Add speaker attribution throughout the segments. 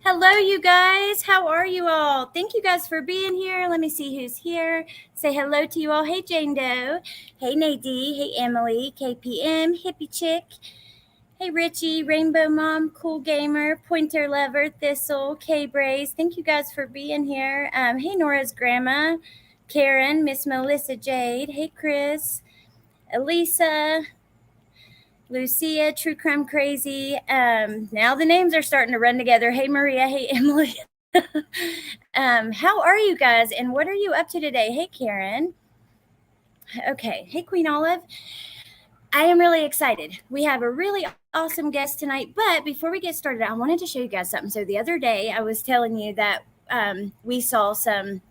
Speaker 1: Hello, you guys. How are you all? Thank you guys for being here. Let me see who's here. Say hello to you all. Hey, Jane Doe. Hey, Nadie. Hey, Emily. KPM. Hippie Chick. Hey, Richie. Rainbow Mom. Cool Gamer. Pointer Lover. Thistle. K Braze. Thank you guys for being here. Hey, Nora's Grandma. Karen. Miss Melissa Jade. Hey, Chris. Elisa. Lucia, True Crime Crazy. Now the names are starting to run together. Hey, Maria. Hey, Emily. How are you guys? And what are you up to today? Hey, Karen. Okay. Hey, Queen Olive. I am really excited. We have a really awesome guest tonight. But before we get started, I wanted to show you guys something. So the other day, I was telling you that we saw some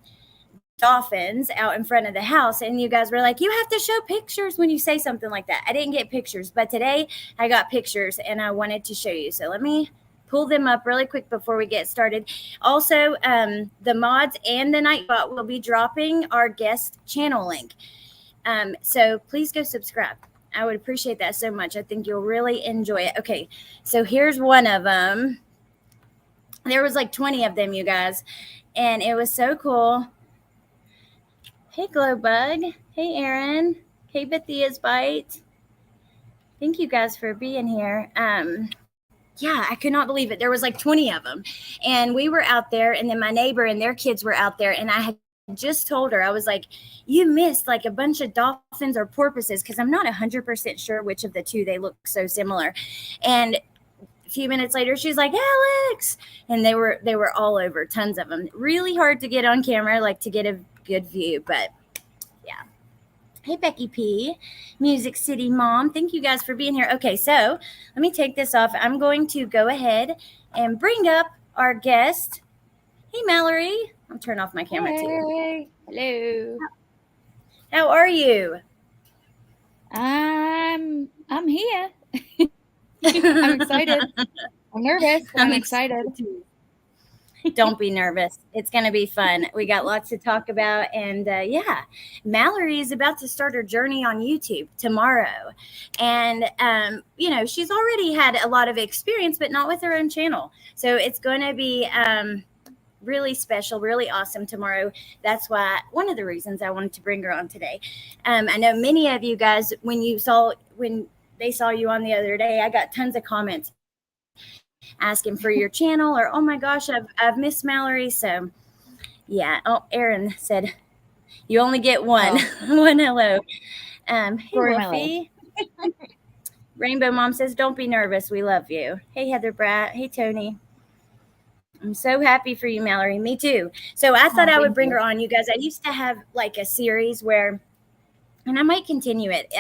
Speaker 1: dolphins out in front of the house, and you guys were like, you have to show pictures when you say something like that. I didn't get pictures, but today I got pictures and I wanted to show you. So let me pull them up really quick before we get started. Also, the mods and the Nightbot will be dropping our guest channel link. So please go subscribe. I would appreciate that so much. I think you'll really enjoy it. Okay, so here's one of them. There was like 20 of them, you guys, and it was so cool. Hey, Glowbug. Hey, Aaron. Hey, Bethia's Bite. Thank you guys for being here. Yeah, I could not believe it. There was like 20 of them. And we were out there, and then my neighbor and their kids were out there, and I had just told her, I was like, you missed like a bunch of dolphins or porpoises, because I'm not 100% sure which of the two, they look so similar. And a few minutes later, she's like, Alex. And they were all over, tons of them. Really hard to get on camera, like to get a good view, but yeah. Hey, Becky P, Music City Mom. Thank you guys for being here. Okay, so let me take this off. I'm going to go ahead and bring up our guest. Hey, Mallory. I'll turn off my camera too.
Speaker 2: Hello.
Speaker 1: How are you?
Speaker 2: I'm here. I'm excited. I'm nervous, but I'm excited.
Speaker 1: Don't be nervous. It's going to be fun. We got lots to talk about. And yeah, Mallory is about to start her journey on YouTube tomorrow. And, she's already had a lot of experience, but not with her own channel. So it's going to be really special, really awesome tomorrow. That's why one of the reasons I wanted to bring her on today. I know many of you guys, when they saw you on the other day, I got tons of comments asking for your channel, or oh my gosh, I've missed Mallory. So yeah. Oh, Aaron said you only get one. One hello. Hey, Wolfie. Rainbow Mom says, don't be nervous, we love you. Hey, Heather Bratt. Hey, Tony. I'm so happy for you, Mallory. Me too. So I thought I would bring her on. You guys, I used to have like a series where, and I might continue it.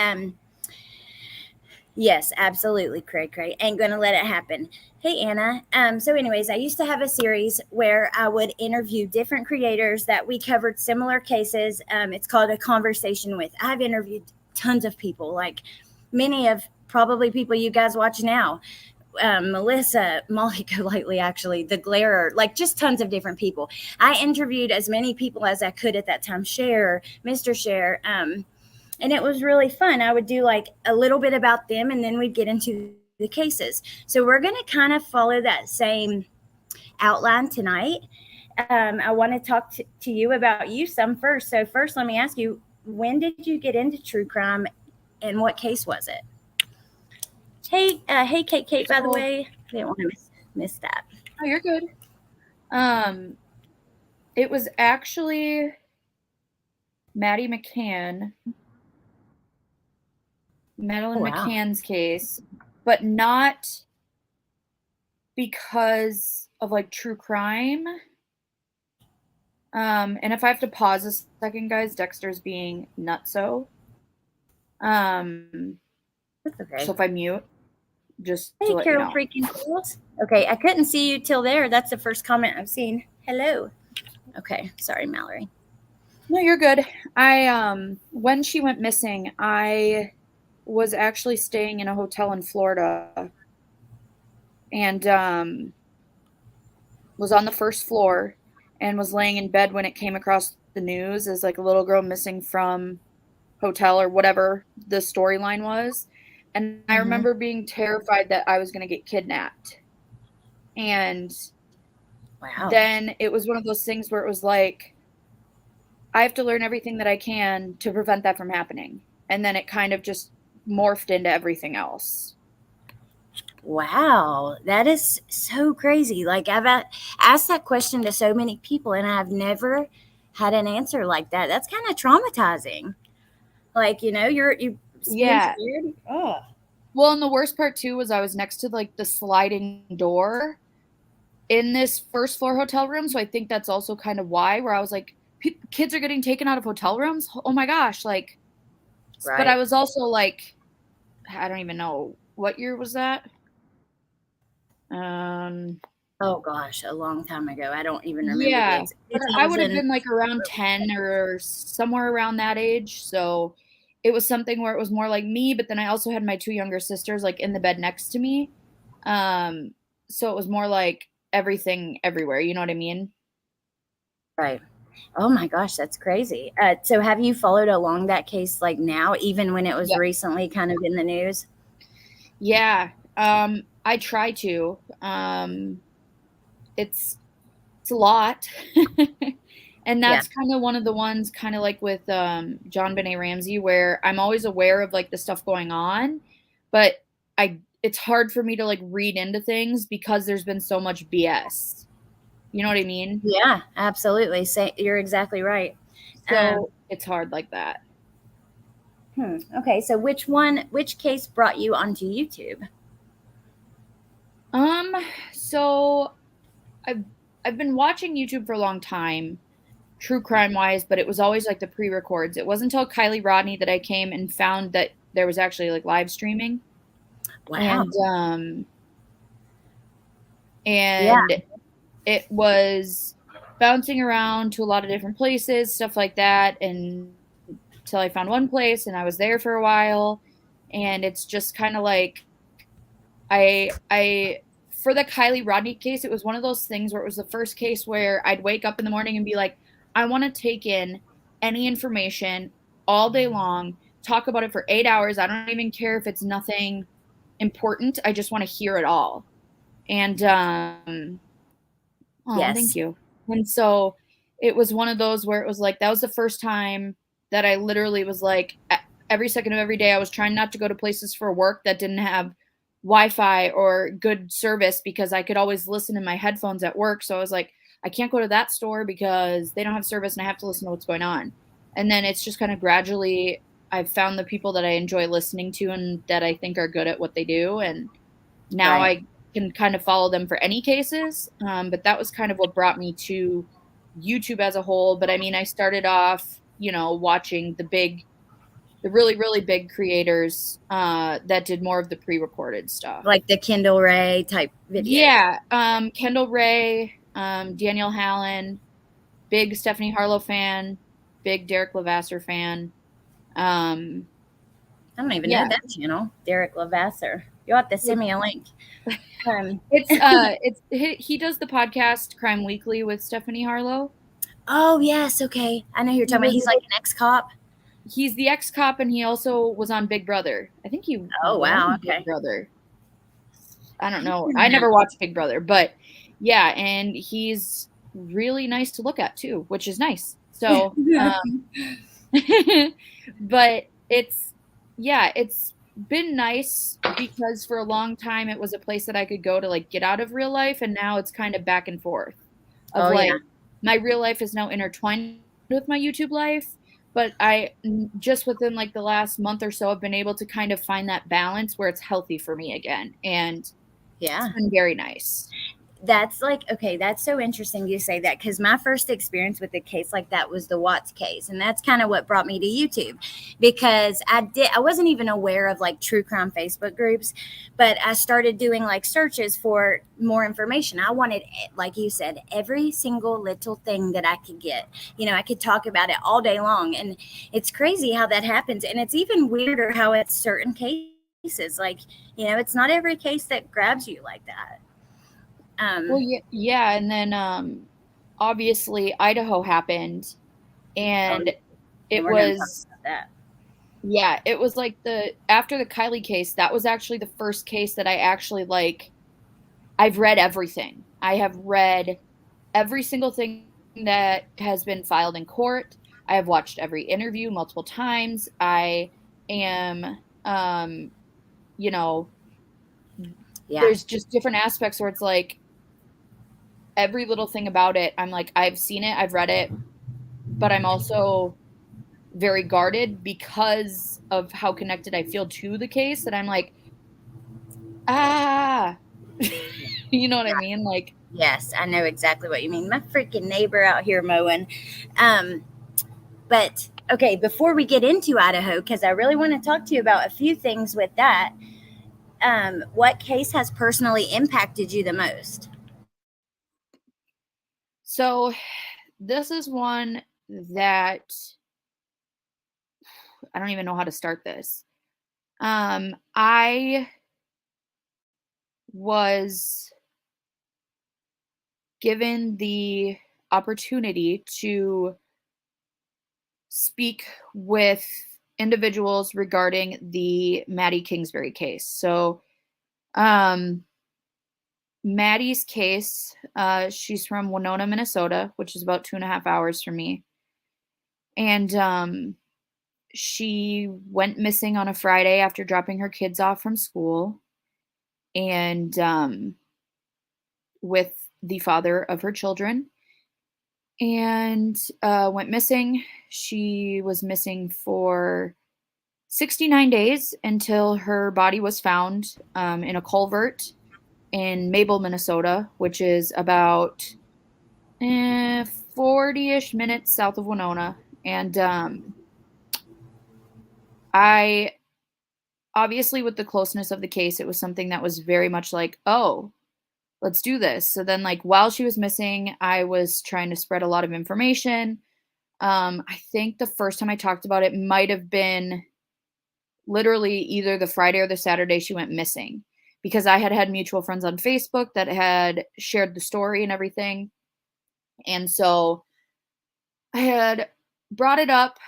Speaker 1: Yes, absolutely, Cray. Ain't gonna let it happen. Hey, Anna. So anyways, I used to have a series where I would interview different creators that we covered similar cases. It's called A Conversation With. I've interviewed tons of people, like many of probably people you guys watch now. Melissa, Molly Golightly, actually, the Glarer, like just tons of different people. I interviewed as many people as I could at that time. Cher, Mr. Cher, and it was really fun. I would do like a little bit about them, and then we'd get into the cases. So we're going to kind of follow that same outline tonight. I want to talk to you about you some first. So first, let me ask you, when did you get into true crime, and what case was it? Hey, Kate, by the way. I didn't want to miss that.
Speaker 2: Oh, you're good. It was actually Maddie McCann, Madeline McCann's case, but not because of like true crime. And if I have to pause a second, guys, Dexter's being nutso.
Speaker 1: That's okay.
Speaker 2: So if I mute, just
Speaker 1: hey, Carol, freaking fools. Okay, I couldn't see you till there. That's the first comment I've seen. Hello. Okay, sorry, Mallory.
Speaker 2: No, you're good. When she went missing, I was actually staying in a hotel in Florida, and was on the first floor and was laying in bed when it came across the news as like a little girl missing from hotel or whatever the storyline was. And I remember being terrified that I was going to get kidnapped. And
Speaker 1: Wow.
Speaker 2: then it was one of those things where it was like, I have to learn everything that I can to prevent that from happening. And then it kind of just morphed into everything else.
Speaker 1: Wow, that is so crazy. Like asked that question to so many people and I've never had an answer like that. That's kind of traumatizing. Like, you being
Speaker 2: Yeah.
Speaker 1: scared. Oh,
Speaker 2: Well, and the worst part too was I was next to like the sliding door in this first floor hotel room. So I think that's also kind of why, where I was like, kids are getting taken out of hotel rooms. Oh my gosh. Like, but I
Speaker 1: right.
Speaker 2: was also like, I don't even know what year was that. Um,
Speaker 1: Oh gosh, a long time ago. I don't even remember the
Speaker 2: yeah,
Speaker 1: exact
Speaker 2: but I would have
Speaker 1: 2000.
Speaker 2: been like around 10 or somewhere around that age. So it was something where it was more like me, but then I also had my two younger sisters like in the bed next to me. Um, so it was more like everything everywhere. You know what I mean?
Speaker 1: Right. Oh my gosh, that's crazy. So have you followed along that case like now, even when it was
Speaker 2: Yeah.
Speaker 1: recently kind of in the news?
Speaker 2: Yeah. I try to. It's it's a lot. And
Speaker 1: Yeah.
Speaker 2: that's kind of one of the ones kind of like with John Benet Ramsey where I'm always aware of like the stuff going on, but I it's hard for me to like read into things because there's been so much BS. You know what I mean?
Speaker 1: Yeah, absolutely. Say you're exactly right. Um,
Speaker 2: So it's hard like that.
Speaker 1: Okay, so which case brought you onto YouTube?
Speaker 2: Um, so I've I've been watching YouTube for a long time, true crime wise, but it was always like the pre-records. It wasn't until Kylie Rodney that I came and found that there was actually like live streaming.
Speaker 1: Wow.
Speaker 2: And
Speaker 1: Yeah.
Speaker 2: it was bouncing around to a lot of different places, stuff like that, and until I found one place and I was there for a while. And it's just kind of like I for the Kylie Rodney case, it was one of those things where it was the first case where I'd wake up in the morning and be like, I want to take in any information all day long, talk about it for 8 hours. I don't even care if it's nothing important. I just want to hear it all. And oh, thank
Speaker 1: Yes.
Speaker 2: you. And so it was one of those where it was like that was the first time that I literally was like every second of every day I was trying not to go to places for work that didn't have Wi-Fi or good service because I could always listen in my headphones at work. So I was like, I can't go to that store because they don't have service and I have to listen to what's going on. And then it's just kind of gradually I've found the people that I enjoy listening to and that I think are good at what they do. And now
Speaker 1: Right.
Speaker 2: I can kind of follow them for any cases. But that was kind of what brought me to YouTube as a whole. But I mean, I started off, watching the really, really big creators that did more of the pre-recorded stuff.
Speaker 1: Like the Kendall Ray type videos.
Speaker 2: Yeah, Kendall Ray, Danielle Hallen, big Stephanie Harlow fan, big Derek Levasseur fan. Um,
Speaker 1: I don't even know
Speaker 2: yeah,
Speaker 1: that channel. Derek Levasseur. You'll have to send me a link. Um,
Speaker 2: he does the podcast Crime Weekly with Stephanie Harlow.
Speaker 1: oh yes, okay. I know who you're
Speaker 2: He
Speaker 1: talking about.
Speaker 2: was
Speaker 1: He's like an ex-cop.
Speaker 2: he's the ex-cop and he also was on Big Brother. I think he
Speaker 1: Oh wow,
Speaker 2: won Big
Speaker 1: okay.
Speaker 2: Brother. I don't
Speaker 1: I
Speaker 2: know.
Speaker 1: don't
Speaker 2: I
Speaker 1: know.
Speaker 2: never watched Big Brother, but yeah, and he's really nice to look at too, which is nice. So, but it's been nice because for a long time it was a place that I could go to like get out of real life, and now it's kind of back and forth of
Speaker 1: Oh
Speaker 2: like
Speaker 1: yeah.
Speaker 2: my real life is now intertwined with my YouTube life. But just within like the last month or so, I've been able to kind of find that balance where it's healthy for me again. And it's
Speaker 1: Yeah.
Speaker 2: been very nice.
Speaker 1: That's like, okay, that's so interesting you say that because my first experience with a case like that was the Watts case. And that's kind of what brought me to YouTube because I wasn't even aware of like true crime Facebook groups, but I started doing like searches for more information. I wanted, like you said, every single little thing that I could get. I could talk about it all day long. And it's crazy how that happens. And it's even weirder how it's certain cases. Like, it's not every case that grabs you like that.
Speaker 2: Well,
Speaker 1: Um,
Speaker 2: yeah, and then obviously Idaho happened,
Speaker 1: oh,
Speaker 2: and
Speaker 1: and
Speaker 2: it
Speaker 1: we're going to talk
Speaker 2: was
Speaker 1: about that.
Speaker 2: yeah, it was like the after the Kylie case, that was actually the first case that I actually like I've read everything. I have read every single thing that has been filed in court. I have watched every interview multiple times. I am, you know,
Speaker 1: Yeah.
Speaker 2: there's just different aspects where it's like every little thing about it, I'm like, I've seen it, I've read it, but I'm also very guarded because of how connected I feel to the case that I'm like, ah, you know what I
Speaker 1: Yeah.
Speaker 2: mean? Like,
Speaker 1: Yes, I know exactly what you mean. My freaking neighbor out here mowing. Um, but okay, before we get into Idaho, because I really want to talk to you about a few things with that. What case has personally impacted you the most?
Speaker 2: so this is one that I don't even know how to start this. I was given the opportunity to speak with individuals regarding the Maddie Kingsbury case. So, um, Maddie's case, she's from Winona, Minnesota, which is about 2.5 hours from me. And she went missing on a Friday after dropping her kids off from school. And with the father of her children, and went missing. She was missing for 69 days until her body was found in a culvert in Mabel, Minnesota, which is about 40-ish minutes south of Winona. And I, obviously, with the closeness of the case, it was something that was very much like, oh, let's do this. So then, like, while she was missing, I was trying to spread a lot of information. I think the first time I talked about it might have been literally either the Friday or the Saturday she went missing, because I had had mutual friends on Facebook that had shared the story and everything. And so I had brought it up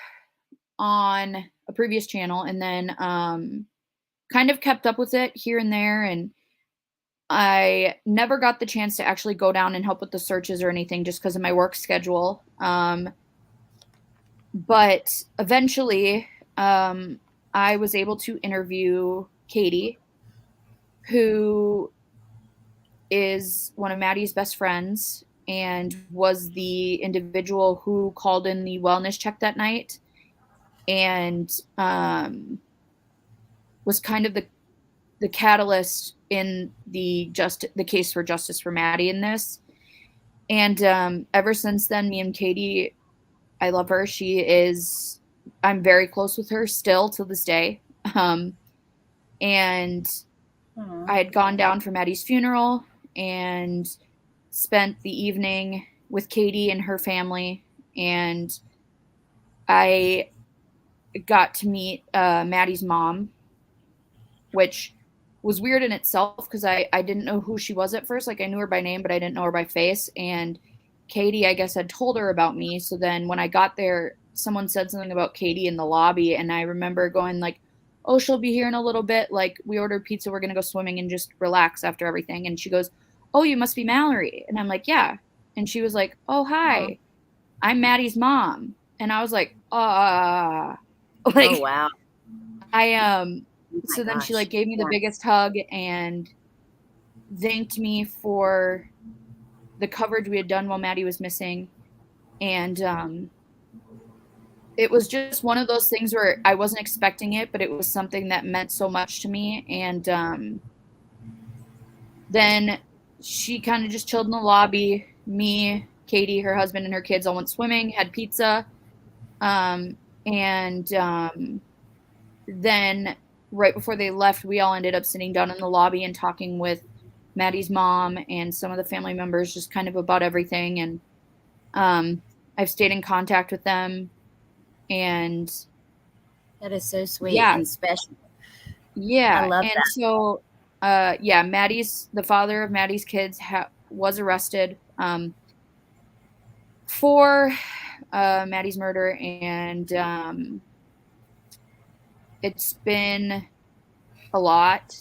Speaker 2: on a previous channel, and then kind of kept up with it here and there. And I never got the chance to actually go down and help with the searches or anything just because of my work schedule. But eventually, I was able to interview Katie, who is one of Maddie's best friends and was the individual who called in the wellness check that night, and was kind of the catalyst in the case for justice for Maddie in this. And ever since then, me and Katie, I love her. I'm very close with her still to this day. And
Speaker 1: Aw.
Speaker 2: I had gone down for Maddie's funeral and spent the evening with Katie and her family. And I got to meet Maddie's mom, which was weird in itself because I didn't know who she was at first. Like, I knew her by name, but I didn't know her by face. And Katie, I guess, had told her about me. So then when I got there, someone said something about Katie in the lobby. And I remember going like, oh, she'll be here in a little bit. Like, we ordered pizza. We're going to go swimming and just relax after everything. And she goes, oh, you must be Mallory. And I'm like, yeah. And she was like, oh,
Speaker 1: Aw.
Speaker 2: hi, I'm Maddie's mom. And I was like,
Speaker 1: Oh
Speaker 2: like,
Speaker 1: wow.
Speaker 2: I,
Speaker 1: Oh my
Speaker 2: so then she
Speaker 1: gosh.
Speaker 2: like gave me the
Speaker 1: Yeah.
Speaker 2: biggest hug and thanked me for the coverage we had done while Maddie was missing. And it was just one of those things where I wasn't expecting it, but it was something that meant so much to me. And then she kind of just chilled in the lobby. Me, Katie, her husband, and her kids all went swimming, had pizza. And then right before they left, we all ended up sitting down in the lobby and talking with Maddie's mom and some of the family members, just kind of about everything. And I've stayed in contact with them. And
Speaker 1: That is so sweet
Speaker 2: yeah,
Speaker 1: and special. I
Speaker 2: yeah.
Speaker 1: love
Speaker 2: And
Speaker 1: that.
Speaker 2: so, yeah, the father of Maddie's kids was arrested for Maddie's murder. And it's been a lot.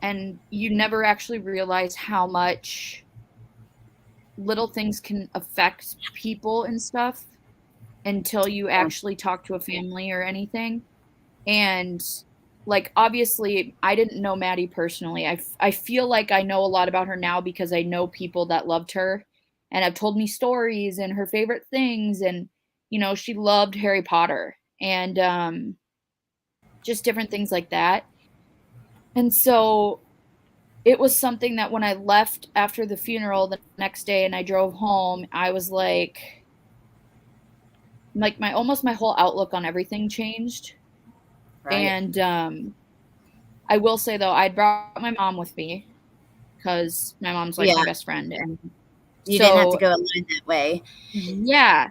Speaker 2: And you never actually realize how much little things can affect people and stuff until you actually talk to a family or anything. And like, obviously, I didn't know Maddie personally. I feel like I know a lot about her now because I know people that loved her and have told me stories and her favorite things. And, you know, she loved Harry Potter and just different things like that. And so it was something that when I left after the funeral the next day and I drove home, I was like my almost my whole outlook on everything changed.
Speaker 1: Right.
Speaker 2: And I will say though, I brought my mom with me because my mom's like
Speaker 1: Yeah.
Speaker 2: my best friend. And
Speaker 1: You didn't have to
Speaker 2: so,
Speaker 1: go alone that way.
Speaker 2: yeah,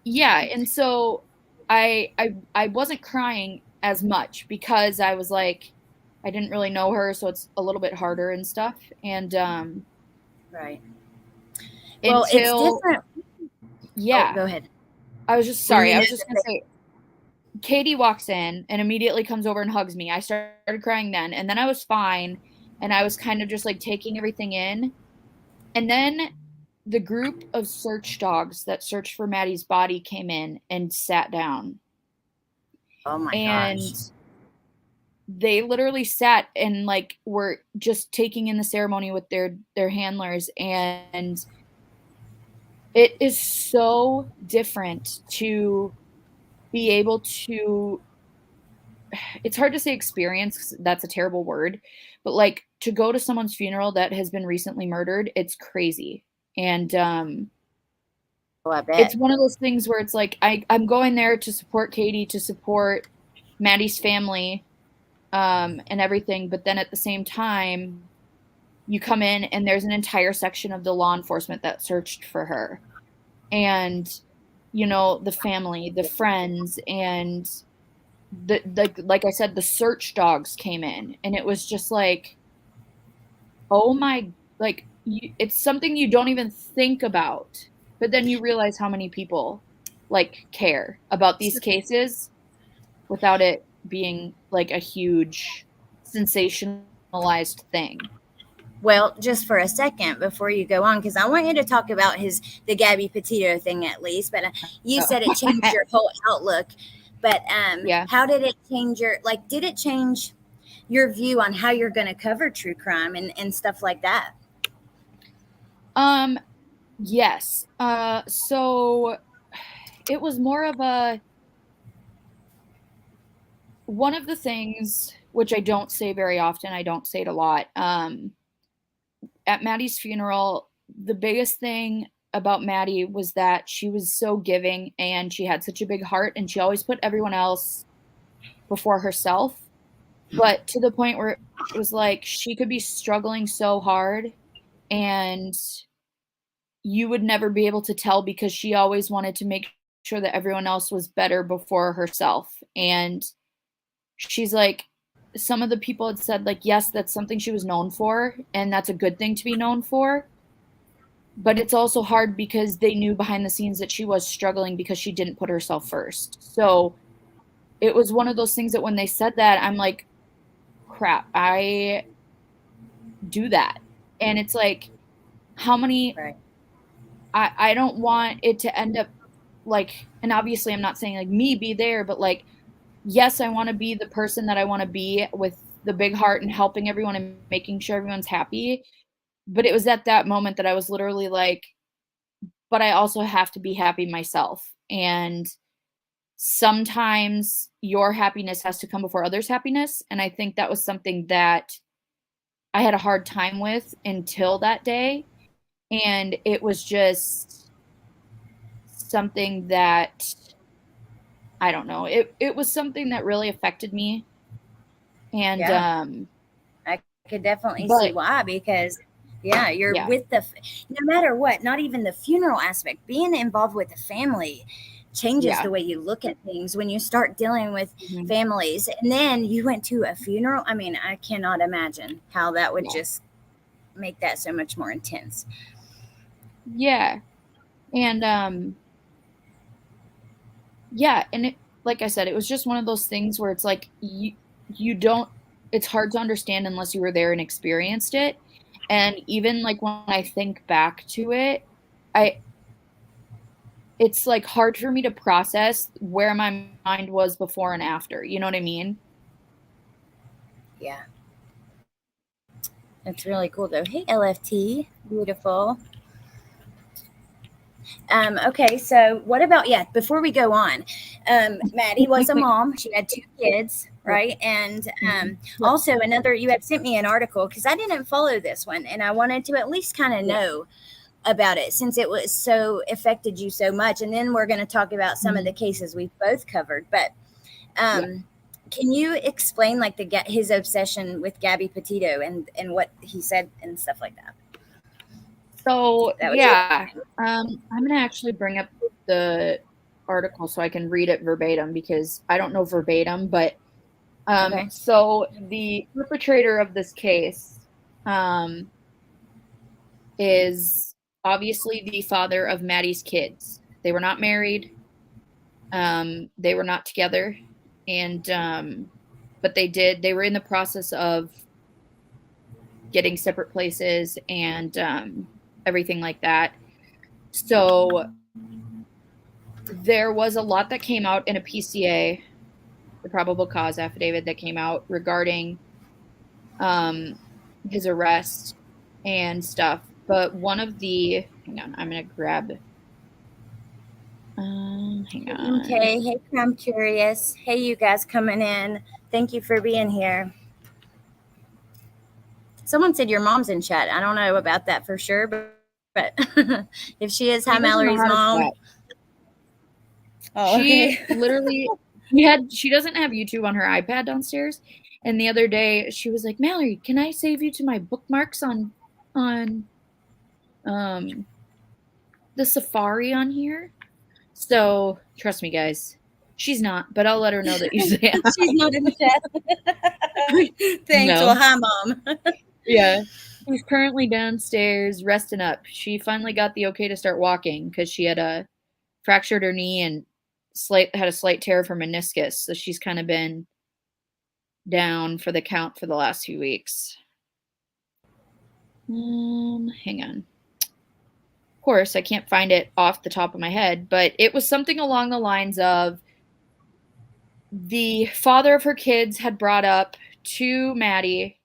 Speaker 2: yeah. And so I wasn't crying as much because I was like, I didn't really know her, so it's a little bit harder and stuff. And
Speaker 1: Right. Well, it's
Speaker 2: until,
Speaker 1: different. Oh,
Speaker 2: yeah,
Speaker 1: go ahead.
Speaker 2: I was just
Speaker 1: When
Speaker 2: sorry.
Speaker 1: you
Speaker 2: I
Speaker 1: know
Speaker 2: was just
Speaker 1: that
Speaker 2: gonna say, Katie walks in and immediately comes over and hugs me. I started crying then, and then I was fine, and I was kind of just like taking everything in. And then the group of search dogs that searched for Maddie's body came in and sat down.
Speaker 1: oh my
Speaker 2: And
Speaker 1: gosh.
Speaker 2: they literally sat and like were just taking in the ceremony with their handlers. And it is so different to be able to, it's hard to say experience 'cause that's a terrible word, but like to go to someone's funeral that has been recently murdered, it's crazy. And
Speaker 1: Oh, I
Speaker 2: it's
Speaker 1: bet.
Speaker 2: one of those things where it's like I'm going there to support Katie, to support Maddie's family, and everything, but then at the same time, you come in and there's an entire section of the law enforcement that searched for her. And you know, the family, the friends, and the like I said, the search dogs came in, and it was just like, oh my, like it's something you don't even think about, but then you realize how many people like care about these cases without it being like a huge sensationalized thing.
Speaker 1: Well, just for a second before you go on, because I want you to talk about the Gabby Petito thing at least. But you
Speaker 2: Oh.
Speaker 1: said it changed your whole outlook. But
Speaker 2: Yeah.
Speaker 1: how did it change your like? Did it change your view on how you're going to cover true crime and stuff like that?
Speaker 2: Um, yes. So it was more of a, one of the things which I don't say very often, I don't say it a lot. At Maddie's funeral, the biggest thing about Maddie was that she was so giving and she had such a big heart and she always put everyone else before herself. But to the point where it was like she could be struggling so hard and you would never be able to tell because she always wanted to make sure that everyone else was better before herself. And she's like, some of the people had said, like, yes, that's something she was known for, and that's a good thing to be known for. But it's also hard because they knew behind the scenes that she was struggling because she didn't put herself first. So it was one of those things that when they said that, I'm like, crap, I do that. And it's like, how many,
Speaker 1: Right.
Speaker 2: I don't want it to end up like, and obviously I'm not saying like me be there, but like, yes, I want to be the person that I want to be with the big heart and helping everyone and making sure everyone's happy. But it was at that moment that I was literally like, but I also have to be happy myself. And sometimes your happiness has to come before others' happiness. And I think that was something that I had a hard time with until that day. And it was just something that, I don't know. It was something that really affected me. And
Speaker 1: Yeah, I could definitely see
Speaker 2: but
Speaker 1: why because yeah, you're
Speaker 2: yeah,
Speaker 1: with no matter what, not even the funeral aspect, being involved with the family changes
Speaker 2: yeah.
Speaker 1: the way you look at things when you start dealing with
Speaker 2: Mhm.
Speaker 1: families. And then you went to a funeral. I mean, I cannot imagine how that would
Speaker 2: Yeah.
Speaker 1: just make that so much more intense.
Speaker 2: Yeah. And yeah, and it, like I said, it was just one of those things where it's like you don't, it's hard to understand unless you were there and experienced it. And even like when I think back to it, it's like hard for me to process where my mind was before and after. You know what I mean?
Speaker 1: Yeah. It's really cool though. Hey, LFT. Beautiful. Okay, so what about, before we go on, Maddie was a mom. She had 2 kids, right? And also another, you had sent me an article because I didn't follow this one and I wanted to at least kind of know about it since it was so affected you so much. And then we're going to talk about some of the cases we've both covered. But can you explain like his obsession with Gabby Petito and what he said and stuff like that?
Speaker 2: So yeah, I'm gonna actually bring up the article so I can read it verbatim because I don't know verbatim, but so the perpetrator of this case is obviously the father of Maddie's kids. They were not married, they were not together, and but they were in the process of getting separate places and everything like that. So there was a lot that came out in a PCA, the probable cause affidavit that came out regarding his arrest and stuff. But one of the, hang on, I'm going to grab, hang on.
Speaker 1: Okay, hey, I'm curious. Hey, you guys coming in. Thank you for being here. Someone said your mom's in chat. I don't know about that for sure, but if she is, hi, Mallory's mom.
Speaker 2: Oh, okay. She literally, she doesn't have YouTube on her iPad downstairs. And the other day she was like, Mallory, can I save you to my bookmarks on the Safari on here? So trust me, guys, she's not, but I'll let her know that you say
Speaker 1: she's not in the chat. Thanks. No. Well, hi, Mom.
Speaker 2: Yeah. She's currently downstairs resting up. She finally got the okay to start walking because she had fractured her knee and had a slight tear of her meniscus. So she's kind of been down for the count for the last few weeks. Hang on. Of course, I can't find it off the top of my head, but it was something along the lines of the father of her kids had brought up to Maddie.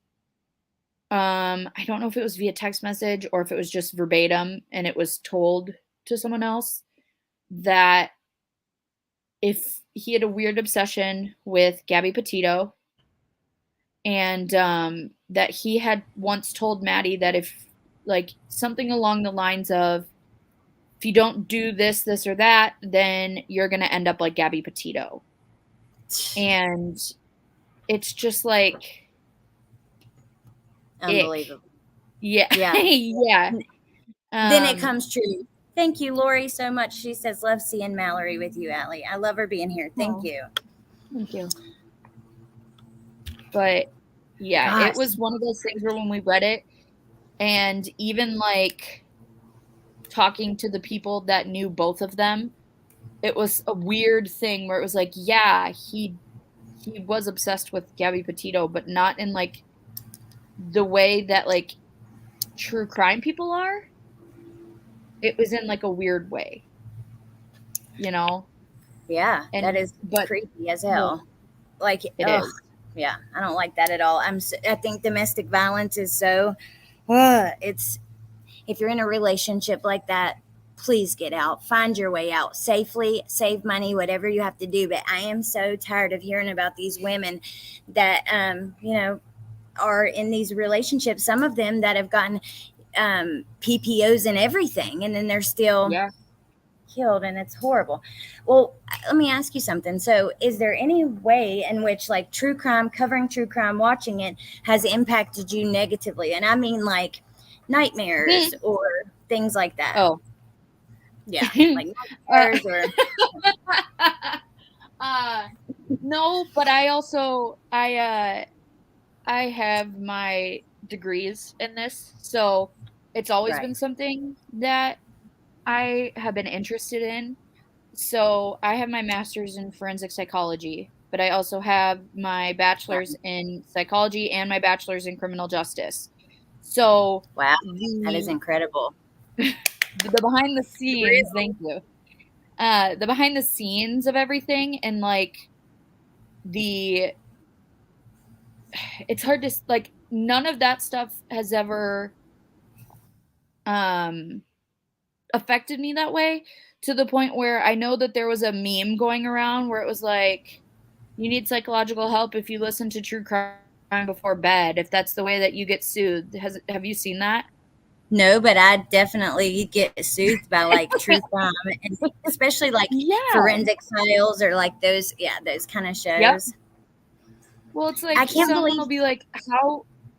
Speaker 2: I don't know if it was via text message or if it was just verbatim and it was told to someone else that if he had a weird obsession with Gabby Petito and that he had once told Maddie that if like something along the lines of if you don't do this, this or that, then you're going to end up like Gabby Petito. And it's just like
Speaker 1: unbelievable.
Speaker 2: Yeah. Yeah.
Speaker 1: Then it comes true. Thank you, Lori, so much. She says, love seeing Mallory with you, Allie. I love her being here. Thank you.
Speaker 2: Thank you. But yeah, Gosh. It was one of those things where when we read it and even like talking to the people that knew both of them, it was a weird thing where it was like, yeah, he was obsessed with Gabby Petito, but not in like the way that like true crime people are. It was in like a weird way, you know?
Speaker 1: Yeah, and that is creepy as hell. Like it is. Yeah, I don't like that at all. I think domestic violence is so. It's if you're in a relationship like that, please get out, find your way out safely, save money, whatever you have to do. But I am so tired of hearing about these women that are in these relationships. Some of them that have gotten PPOs and everything, and then they're still killed, and it's horrible. Well, let me ask you something. So is there any way in which like true crime, covering true crime, watching it has impacted you negatively? And I mean like nightmares or things like that.
Speaker 2: Oh
Speaker 1: yeah, like nightmares or
Speaker 2: no, but I also I have my degrees in this, so it's always been something that I have been interested in. So I have my master's in forensic psychology, but I also have my bachelor's in psychology and my bachelor's in criminal justice. So
Speaker 1: wow, that is incredible.
Speaker 2: the behind the scenes, thank you. The behind the scenes of everything, and like it's hard to like, none of that stuff has ever affected me that way, to the point where I know that there was a meme going around where it was like, you need psychological help if you listen to true crime before bed, if that's the way that you get soothed. Have you seen that?
Speaker 1: No, but I definitely get soothed by like true crime, and especially like
Speaker 2: Yeah.
Speaker 1: forensic files or like those, yeah, those kind of
Speaker 2: Yep.
Speaker 1: shows.
Speaker 2: Well, it's
Speaker 1: I
Speaker 2: like
Speaker 1: can't
Speaker 2: someone
Speaker 1: believe
Speaker 2: will be like,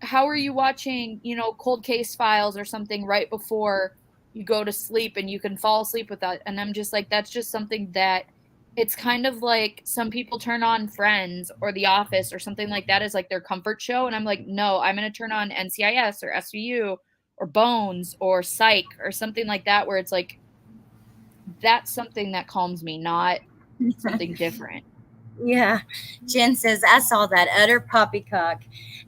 Speaker 2: how are you watching, cold case files or something right before you go to sleep and you can fall asleep with that? And I'm just like, that's just something that, it's kind of like some people turn on Friends or The Office or something like that as like their comfort show. And I'm like, no, I'm going to turn on NCIS or SVU or Bones or Psych or something like that, where it's like, that's something that calms me, not something different.
Speaker 1: Yeah. Jen says, I saw that utter poppycock.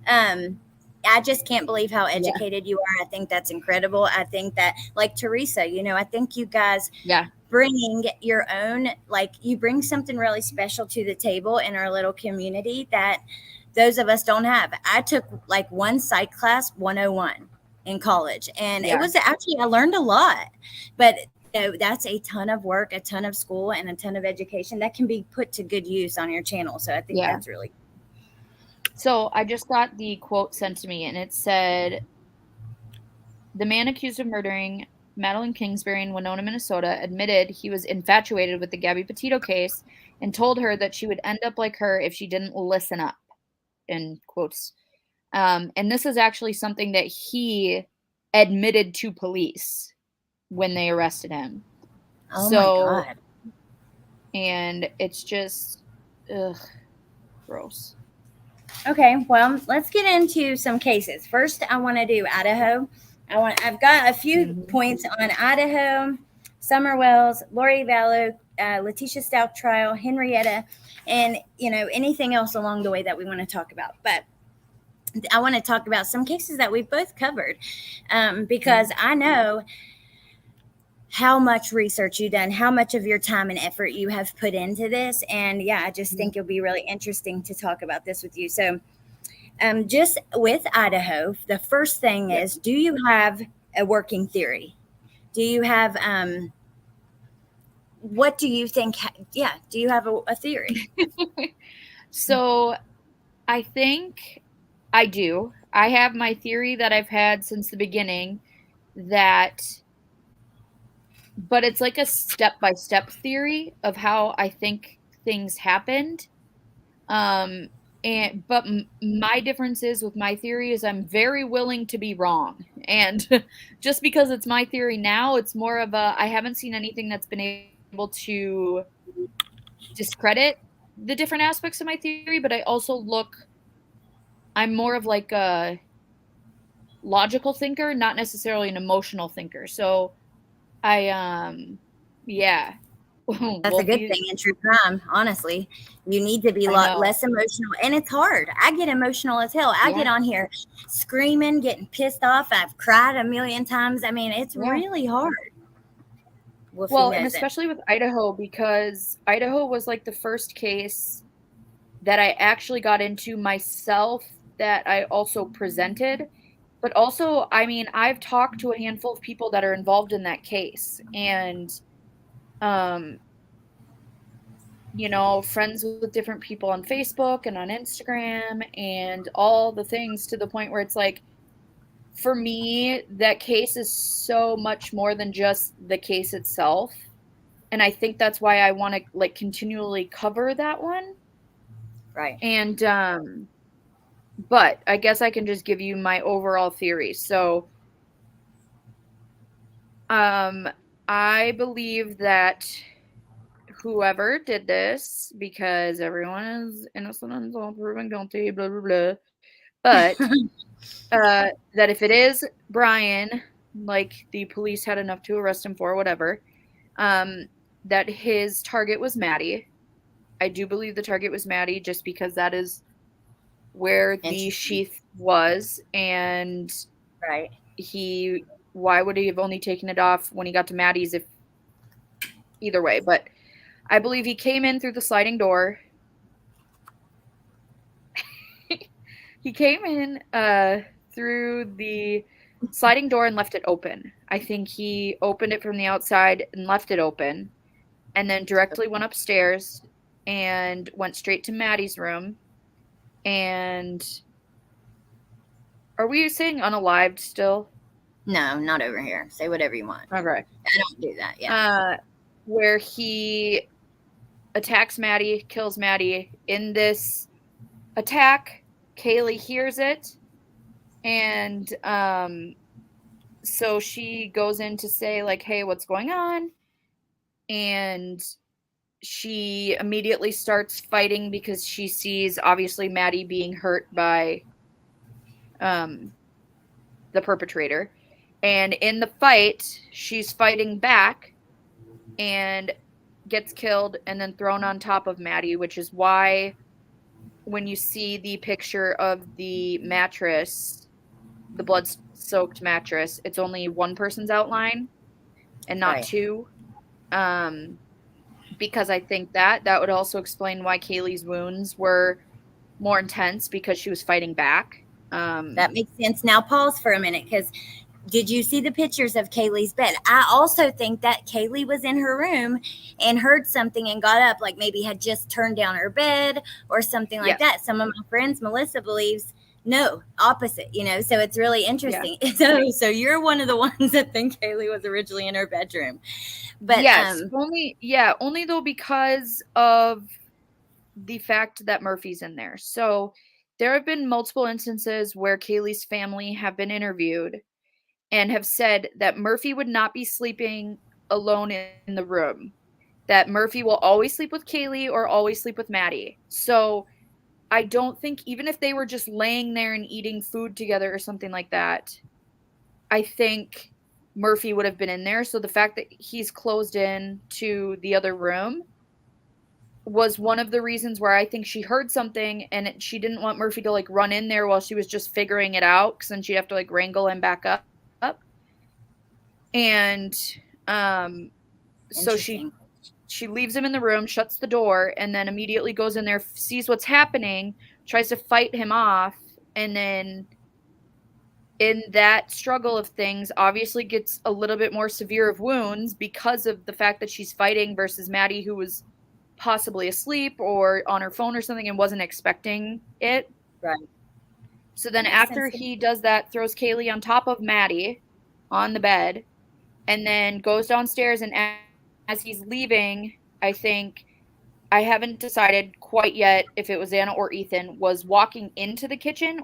Speaker 1: I just can't believe how
Speaker 2: Yeah.
Speaker 1: educated you are. I think that's incredible. I think that, like Teresa, I think you guys
Speaker 2: Yeah.
Speaker 1: bringing your own, like, you bring something really special to the table in our little community that those of us don't have. I took like one psych class 101 in college, and it
Speaker 2: Yeah.
Speaker 1: was actually, I learned a lot, but that's a ton of work, a ton of school, and a ton of education that can be put to good use on your channel. So I think
Speaker 2: Yeah.
Speaker 1: that's really.
Speaker 2: So I just got the quote sent to me, and it said, the man accused of murdering Madeline Kingsbury in Winona, Minnesota, admitted he was infatuated with the Gabby Petito case and told her that she would end up like her if she didn't listen up, in quotes. And this is actually something that he admitted to police when they arrested him.
Speaker 1: Oh my
Speaker 2: So,
Speaker 1: God.
Speaker 2: and it's just, ugh, gross.
Speaker 1: Okay, well, let's get into some cases. First, I want to do Idaho. I've got a few points on Idaho, Summer Wells, Lori Vallow, Leticia Stauch trial, Henrietta, and anything else along the way that we want to talk about. But I want to talk about some cases that we've both covered, because I know how much research you've done, how much of your time and effort you have put into this. And yeah, I just think it'll be really interesting to talk about this with you. So, just with Idaho, the first thing is, do you have a working theory? Do you have, what do you think? Yeah, do you have a theory?
Speaker 2: So I think I do. I have my theory that I've had since the beginning, that, but it's like a step by step theory of how I think things happened. Um, but my difference is with my theory is I'm very willing to be wrong. And just because it's my theory now, it's more of a, I haven't seen anything that's been able to discredit the different aspects of my theory, but I'm more of like a logical thinker, not necessarily an emotional thinker. So yeah.
Speaker 1: That's a
Speaker 2: Well,
Speaker 1: good thing in true crime, honestly. You need to be a
Speaker 2: I
Speaker 1: lot
Speaker 2: know.
Speaker 1: less emotional. And it's hard. I get emotional as hell. I get
Speaker 2: Yeah.
Speaker 1: on here screaming, getting pissed off. I've cried a million times. I mean, it's
Speaker 2: Yeah.
Speaker 1: really hard. Wolfie
Speaker 2: Well, and
Speaker 1: knows it.
Speaker 2: especially with Idaho, because Idaho was like the first case that I actually got into myself, that I also presented. But also, I mean, I've talked to a handful of people that are involved in that case, and um, friends with different people on Facebook and on Instagram and all the things, to the point where it's like, for me, that case is so much more than just the case itself. And I think that's why I want to like continually cover that one.
Speaker 1: Right.
Speaker 2: And but I guess I can just give you my overall theory. So um I believe that whoever did this, because everyone is innocent until proven guilty, blah blah blah. But that if it is Brian, like the police had enough to arrest him for, whatever, that his target was Maddie. I do believe the target was Maddie, just because that is where the
Speaker 1: Interesting.
Speaker 2: sheath was, and
Speaker 1: Right.
Speaker 2: he why would he have only taken it off when he got to Maddie's, if either way? But I believe he came in through the sliding door. He came in through the sliding door and left it open. I think he opened it from the outside and left it open, and then directly went upstairs and went straight to Maddie's room. And are we saying unalived still?
Speaker 1: No, not over here. Say whatever you want.
Speaker 2: Okay.
Speaker 1: I don't do that. Yeah.
Speaker 2: Where he attacks Maddie, kills Maddie. In this attack, Kaylee hears it, and so she goes in to say, like, hey, what's going on? And she immediately starts fighting because she sees, obviously, Maddie being hurt by the perpetrator. And in the fight, she's fighting back and gets killed and then thrown on top of Maddie, which is why when you see the picture of the mattress, the blood-soaked mattress, it's only one person's outline and not two. Because I think that would also explain why Kaylee's wounds were more intense, because she was fighting back.
Speaker 1: That makes sense. Now pause for a minute, because did you see the pictures of Kaylee's bed? I also think that Kaylee was in her room and heard something and got up, like maybe had just turned down her bed or something like that. Some of my friends, Melissa, believes no, opposite, so it's really interesting. Yeah. So you're one of the ones that think Kaylee was originally in her bedroom. But
Speaker 2: yes, only though because of the fact that Murphy's in there. So there have been multiple instances where Kaylee's family have been interviewed and have said that Murphy would not be sleeping alone in the room, that Murphy will always sleep with Kaylee or always sleep with Maddie. So I don't think, even if they were just laying there and eating food together or something like that, I think Murphy would have been in there. So the fact that he's closed in to the other room was one of the reasons where I think she heard something and she didn't want Murphy to like run in there while she was just figuring it out, because then she'd have to like wrangle him back up. And so she leaves him in the room, shuts the door, and then immediately goes in there, sees what's happening, tries to fight him off, and then in that struggle of things, obviously gets a little bit more severe of wounds because of the fact that she's fighting versus Maddie, who was possibly asleep or on her phone or something and wasn't expecting it.
Speaker 1: Right.
Speaker 2: So then after he does that, throws Kaylee on top of Maddie on the bed, and then goes downstairs, and as he's leaving, I think, I haven't decided quite yet if it was Anna or Ethan, was walking into the kitchen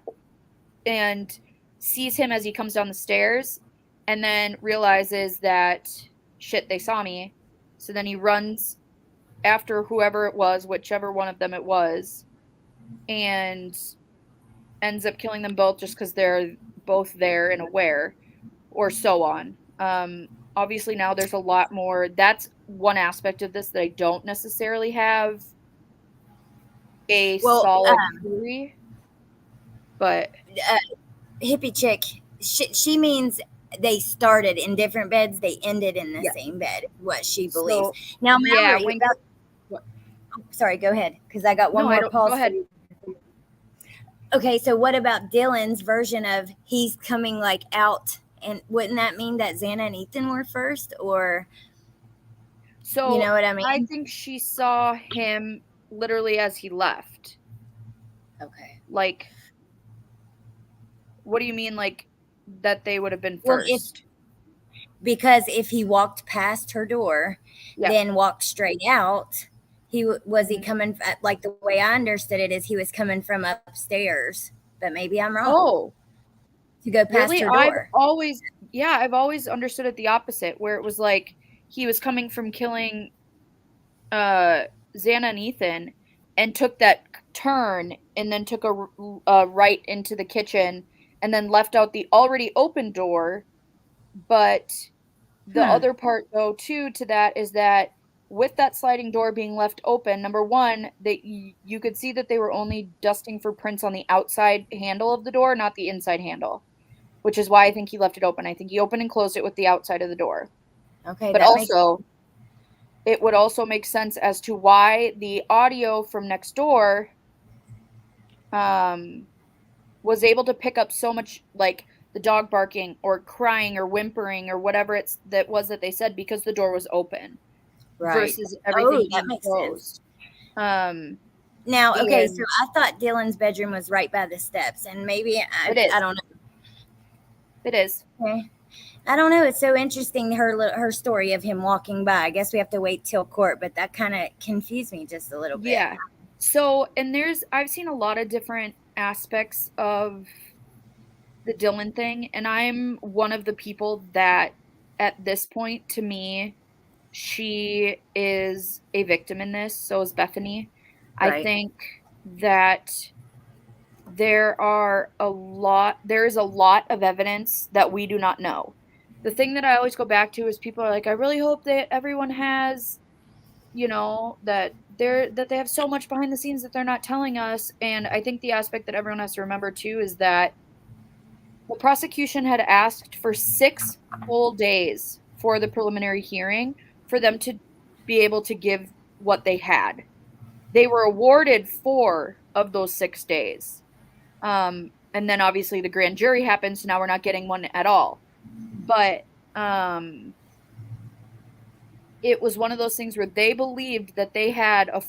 Speaker 2: and sees him as he comes down the stairs, and then realizes that, shit, they saw me. So then he runs after whoever it was, whichever one of them it was, and ends up killing them both just because they're both there and aware, or so on. Obviously now there's a lot more. That's one aspect of this that I don't necessarily have a solid theory. But
Speaker 1: hippie chick, she means they started in different beds, they ended in the same bed, what she believes. So, now, Mallory, sorry, go ahead, because I got one more pause.
Speaker 2: Go ahead.
Speaker 1: Okay, so what about Dylan's version of he's coming like out? And wouldn't that mean that Xana and Ethan were first, or
Speaker 2: so?
Speaker 1: You know what I mean?
Speaker 2: I think she saw him literally as he left.
Speaker 1: Okay.
Speaker 2: Like, what do you mean, like, that they would have been first?
Speaker 1: Because if he walked past her door, then walked straight out, he coming, like the way I understood it is he was coming from upstairs, but maybe I'm wrong.
Speaker 2: Oh.
Speaker 1: To go past her door.
Speaker 2: I've always understood it the opposite, where it was like he was coming from killing Xana and Ethan and took that turn and then took a right into the kitchen and then left out the already open door. But the other part, though, too, to that is that with that sliding door being left open, number one, that you could see that they were only dusting for prints on the outside handle of the door, not the inside handle. which is why I think he left it open. I think he opened and closed it with the outside of the door.
Speaker 1: Okay,
Speaker 2: But
Speaker 1: that makes
Speaker 2: also, it would also make sense as to why the audio from next door was able to pick up so much, like the dog barking or crying or whimpering or whatever that they said, because the door was open
Speaker 1: right.
Speaker 2: versus
Speaker 1: Oh,
Speaker 2: everything
Speaker 1: that
Speaker 2: being
Speaker 1: makes sense.
Speaker 2: closed.
Speaker 1: Now, okay, so
Speaker 2: And
Speaker 1: I thought Dylan's bedroom was right by the steps, and maybe
Speaker 2: it
Speaker 1: I
Speaker 2: is.
Speaker 1: don't
Speaker 2: It is.
Speaker 1: know. Okay. I don't know. It's so interesting her story of him walking by. I guess we have to wait till court, but that kind of confused me just a little bit.
Speaker 2: Yeah. So, and I've seen a lot of different aspects of the Dylan thing, and I'm one of the people that at this point, to me, she is a victim in this. So is Bethany. I
Speaker 1: Right.
Speaker 2: think that there is a lot of evidence that we do not know. The thing that I always go back to is people are like, I really hope that everyone has, that they have so much behind the scenes that they're not telling us. And I think the aspect that everyone has to remember too is that the prosecution had asked for 6 full days for the preliminary hearing for them to be able to give what they had. They were awarded 4 of those 6 days. And then obviously the grand jury happened, so now we're not getting one at all. But it was one of those things where they believed that they had a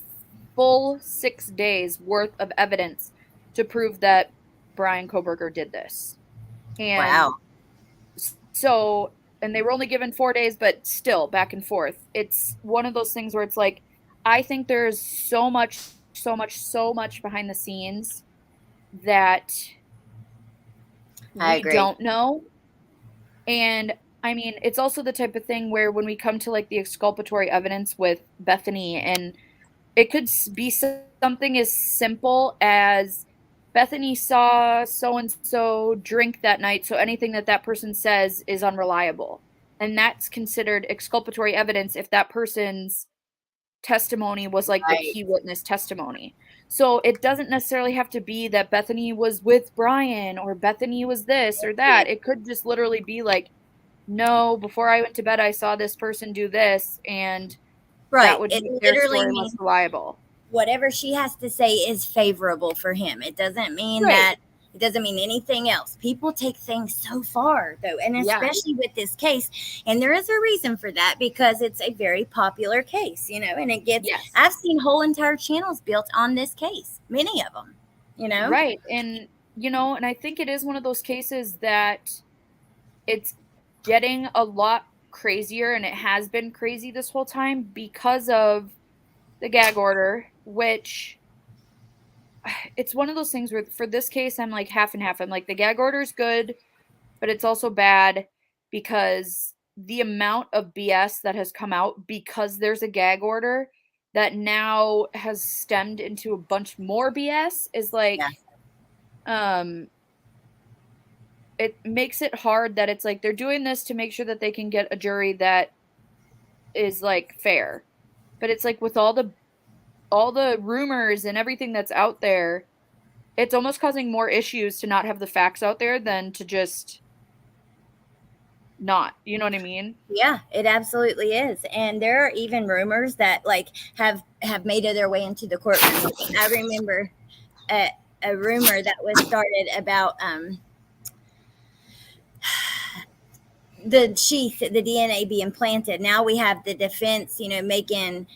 Speaker 2: full 6 days worth of evidence to prove that Brian Koberger did this. And
Speaker 1: Wow.
Speaker 2: so, and they were only given 4 days, but still back and forth. It's one of those things where it's like, I think there's so much, so much, so much behind the scenes that
Speaker 1: I
Speaker 2: we
Speaker 1: agree.
Speaker 2: don't know. And I mean, it's also the type of thing where when we come to like the exculpatory evidence with Bethany, and it could be something as simple as Bethany saw so and so drink that night, so anything that that person says is unreliable. And that's considered exculpatory evidence if that person's testimony was like the
Speaker 1: Right.
Speaker 2: key witness testimony. So it doesn't necessarily have to be that Bethany was with Brian or Bethany was this or that. It could just literally be like, no, before I went to bed, I saw this person do this, and that
Speaker 1: Right.
Speaker 2: would
Speaker 1: It
Speaker 2: make their
Speaker 1: literally
Speaker 2: story less
Speaker 1: means
Speaker 2: reliable.
Speaker 1: whatever she has to say is favorable for him.
Speaker 2: Right.
Speaker 1: It doesn't mean anything else. People take things so far though, and
Speaker 2: Yeah.
Speaker 1: especially with this case, and there is a reason for that because it's a very popular case, and
Speaker 2: Yes.
Speaker 1: I've seen whole entire channels built on this case, many of them.
Speaker 2: Right. And I think it is one of those cases that it's getting a lot crazier, and it has been crazy this whole time because of the gag order, which it's one of those things where for this case, I'm like half and half. I'm like, the gag order is good, but it's also bad because the amount of BS that has come out because there's a gag order that now has stemmed into a bunch more BS is like,
Speaker 1: Yeah.
Speaker 2: um, it makes it hard that it's like they're doing this to make sure that they can get a jury that is like fair. But it's like with all the rumors and everything that's out there, it's almost causing more issues to not have the facts out there than to just not. You know what I mean?
Speaker 1: Yeah, it absolutely is. And there are even rumors that like have made their way into the courtroom. I remember a rumor that was started about the sheath, the DNA being planted. Now we have the defense, making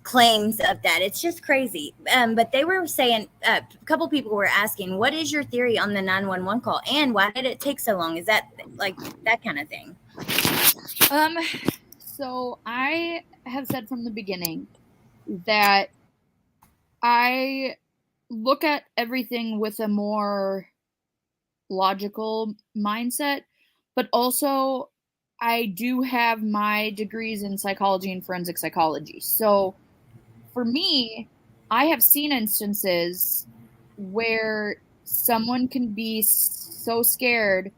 Speaker 1: claims of that. It's just crazy. But they were saying, a couple people were asking, what is your theory on the 911 call and why did it take so long? Is that like that kind of thing?
Speaker 2: Um, so I have said from the beginning that I look at everything with a more logical mindset, but also I do have my degrees in psychology and forensic psychology. So for me, I have seen instances where someone can be so scared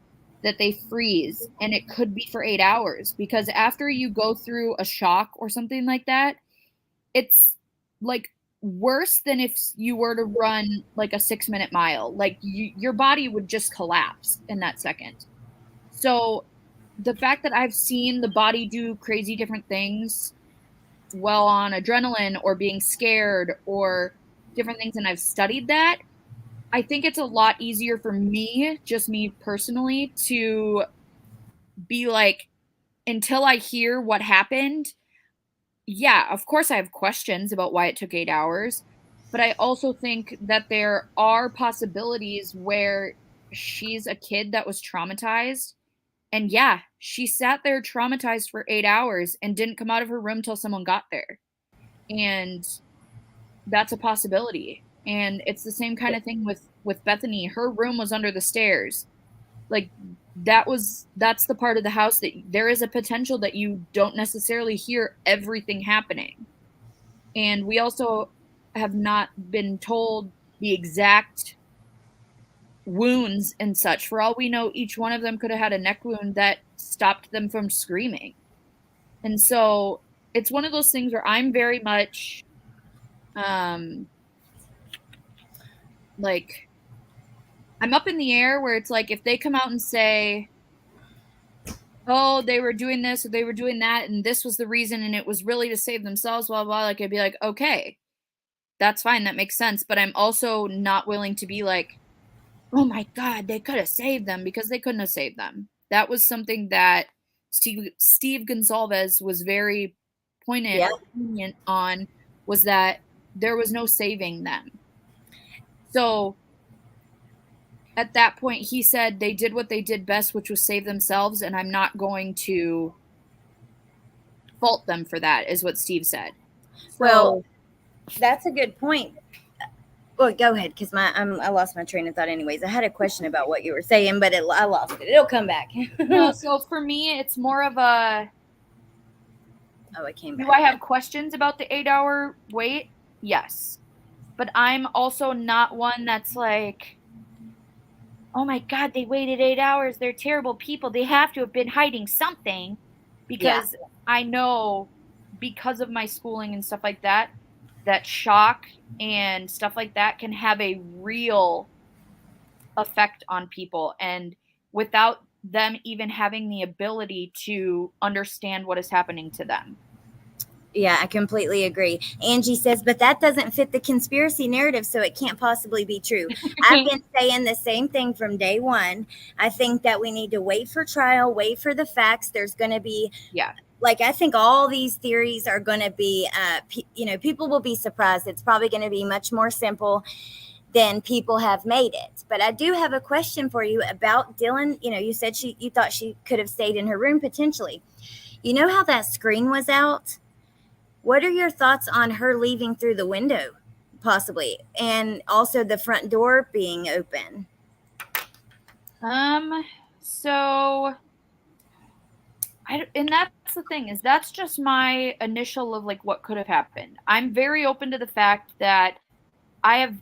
Speaker 2: that they freeze, and it could be for 8 hours because after you go through a shock or something like that, it's like worse than if you were to run like a 6-minute mile. Like your body would just collapse in that second. So the fact that I've seen the body do crazy different things while on adrenaline or being scared or different things, and I've studied that, I think it's a lot easier for me, just me personally, to be like, until I hear what happened, yeah, of course I have questions about why it took 8 hours, but I also think that there are possibilities where she's a kid that was traumatized. And yeah, she sat there traumatized for 8 hours and didn't come out of her room till someone got there. And that's a possibility. And it's the same kind of thing with Bethany. Her room was under the stairs. Like that's the part of the house that there is a potential that you don't necessarily hear everything happening. And we also have not been told the exact wounds and such. For all we know, each one of them could have had a neck wound that stopped them from screaming. And so it's one of those things where I'm very much like, I'm up in the air where it's like if they come out and say, oh, they were doing this or they were doing that and this was the reason and it was really to save themselves, blah, blah, like I'd be like, okay, that's fine, that makes sense. But I'm also not willing to be like, oh my God, they could have saved them, because they couldn't have saved them. That was something that Steve Gonsalves was very poignant on, was that there was no saving them. So at that point, he said they did what they did best, which was save themselves, and I'm not going to fault them for that, is what Steve said.
Speaker 1: Well, that's a good point. Well, go ahead, because I lost my train of thought. Anyways, I had a question about what you were saying, but I lost it. It'll come back.
Speaker 2: No, so for me, it's more of a.
Speaker 1: Oh, it came back.
Speaker 2: Do I have questions about the 8-hour wait? Yes, but I'm also not one that's like, oh my God, they waited 8 hours. They're terrible people. They have to have been hiding something, because I know, because of my schooling and stuff like that, that shock and stuff like that can have a real effect on people. And without them even having the ability to understand what is happening to them.
Speaker 1: Yeah, I completely agree. Angie says, but that doesn't fit the conspiracy narrative, so it can't possibly be true. I've been saying the same thing from day one. I think that we need to wait for trial, wait for the facts. There's going to be, like, I think all these theories are going to be, people will be surprised. It's probably going to be much more simple than people have made it. But I do have a question for you about Dylan. You said you thought she could have stayed in her room potentially. You know how that screen was out? What are your thoughts on her leaving through the window, possibly, and also the front door being open?
Speaker 2: So, and that's the thing, is that's just my initial of like what could have happened. I'm very open to the fact that I have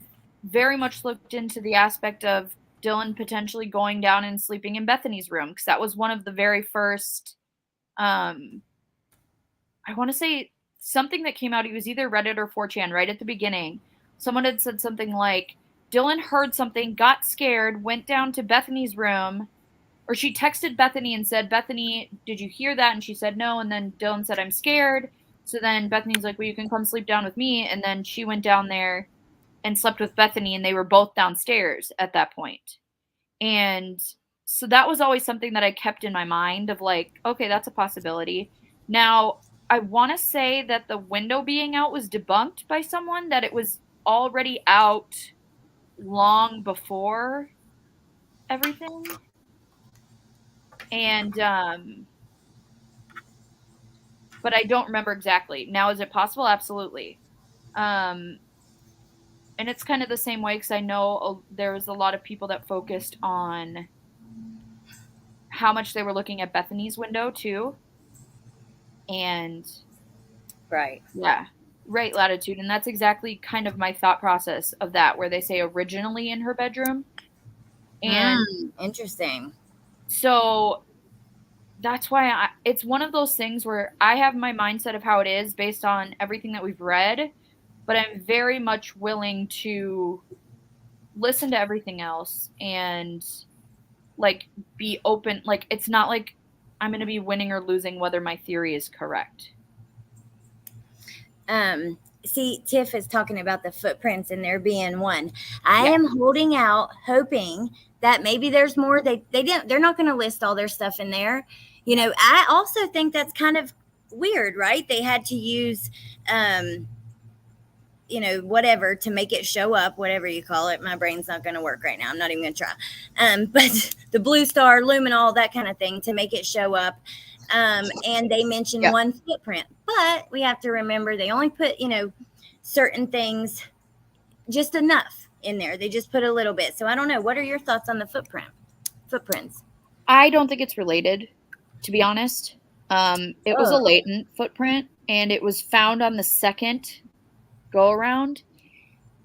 Speaker 2: very much looked into the aspect of Dylan potentially going down and sleeping in Bethany's room, because that was one of the very first, I want to say something that came out. It was either Reddit or 4chan right at the beginning. Someone had said something like, Dylan heard something, got scared, went down to Bethany's room, or she texted Bethany and said, Bethany, did you hear that? And she said no. And then Dylan said, I'm scared. So then Bethany's like, well, you can come sleep down with me. And then she went down there and slept with Bethany, and they were both downstairs at that point. And so that was always something that I kept in my mind of like, okay, that's a possibility. Now, I want to say that the window being out was debunked by someone, that it was already out long before everything. And, but I don't remember exactly. Now, is it possible? Absolutely. And it's kind of the same way, because I know there was a lot of people that focused on how much they were looking at Bethany's window too. And
Speaker 1: right
Speaker 2: latitude. And that's exactly kind of my thought process of that, where they say originally in her bedroom. And
Speaker 1: interesting.
Speaker 2: So that's why it's one of those things where I have my mindset of how it is based on everything that we've read. but I'm very much willing to listen to everything else and like be open. Like it's not like I'm going to be winning or losing whether my theory is correct.
Speaker 1: See, Tiff is talking about the footprints and there being one. I
Speaker 2: Yeah.
Speaker 1: am holding out, hoping that maybe there's more. They're not going to list all their stuff in there. You know, I also think that's kind of weird, right? They had to use, you know, whatever to make it show up, whatever you call it. My brain's not going to work right now. I'm not even going to try. But the blue star, luminol, that kind of thing to make it show up. And they mention one footprint, but we have to remember they only put, you know, certain things, just enough in there. They just put a little bit. So I don't know. What are your thoughts on the footprints?
Speaker 2: I don't think it's related, to be honest. It was a latent footprint, and it was found on the second go around.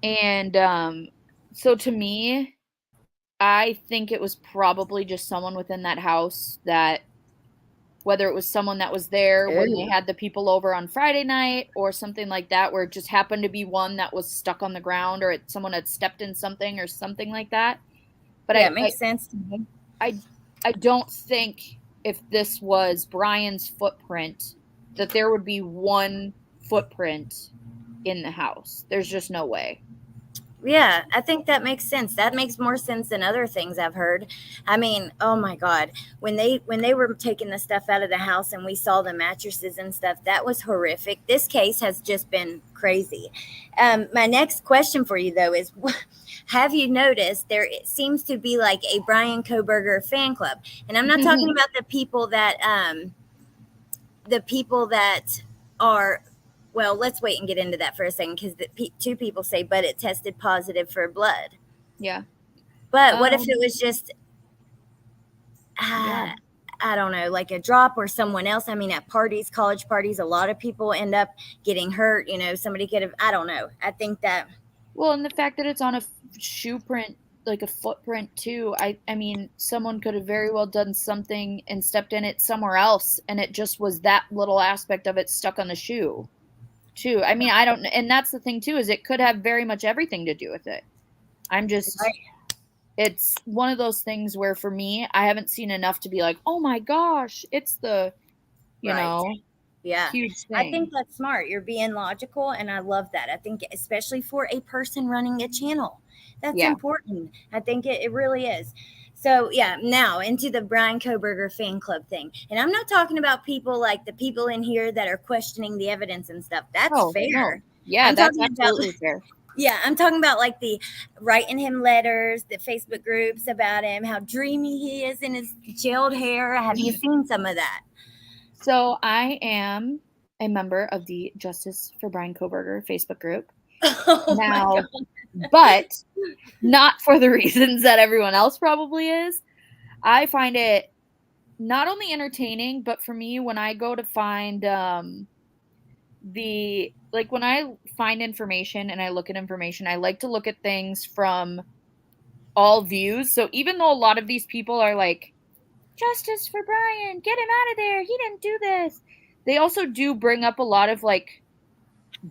Speaker 2: And so to me, I think it was probably just someone within that house that, whether it was someone that was there when they had the people over on Friday night or something like that, where it just happened to be one that was stuck on the ground or someone had stepped in something or something like that. But
Speaker 1: yeah, it makes sense to me.
Speaker 2: I don't think if this was Brian's footprint that there would be one footprint in the house. There's just no way.
Speaker 1: Yeah, I think that makes sense. That makes more sense than other things I've heard. I mean, oh my God, when they were taking the stuff out of the house and we saw the mattresses and stuff, that was horrific. This case has just been crazy. My next question for you though is, have you noticed there seems to be like a Brian Koberger fan club? And I'm not talking about the people that are, well, let's wait and get into that for a second because two people say, but it tested positive for blood.
Speaker 2: Yeah.
Speaker 1: But what if it was just, I don't know, like a drop or someone else? I mean, at parties, college parties, a lot of people end up getting hurt. You know, somebody could have, I don't know. I think that.
Speaker 2: Well, and the fact that it's on a shoe print, like a footprint too, I mean, someone could have very well done something and stepped in it somewhere else, and it just was that little aspect of it stuck on the shoe too. I mean, I don't, and that's the thing too, is it could have very much everything to do with it. I'm just, it's one of those things where for me, I haven't seen enough to be like, oh my gosh, it's the, you know,
Speaker 1: yeah,
Speaker 2: huge thing.
Speaker 1: I think that's smart. You're being logical, and I love that. I think especially for a person running a channel, that's important. I think it really is. So yeah, now into the Brian Koberger fan club thing. And I'm not talking about people like the people in here that are questioning the evidence and stuff. That's fair.
Speaker 2: No. Yeah, that's absolutely fair.
Speaker 1: Yeah, I'm talking about like the writing him letters, the Facebook groups about him, how dreamy he is in his gelled hair. Have you seen some of that?
Speaker 2: So I am a member of the Justice for Brian Koberger Facebook group. Now, but not for the reasons that everyone else probably is. I find it not only entertaining, but for me, when I go to find when I find information and I look at information, I like to look at things from all views. So even though a lot of these people are like, justice for Brian, get him out of there, he didn't do this, they also do bring up a lot of like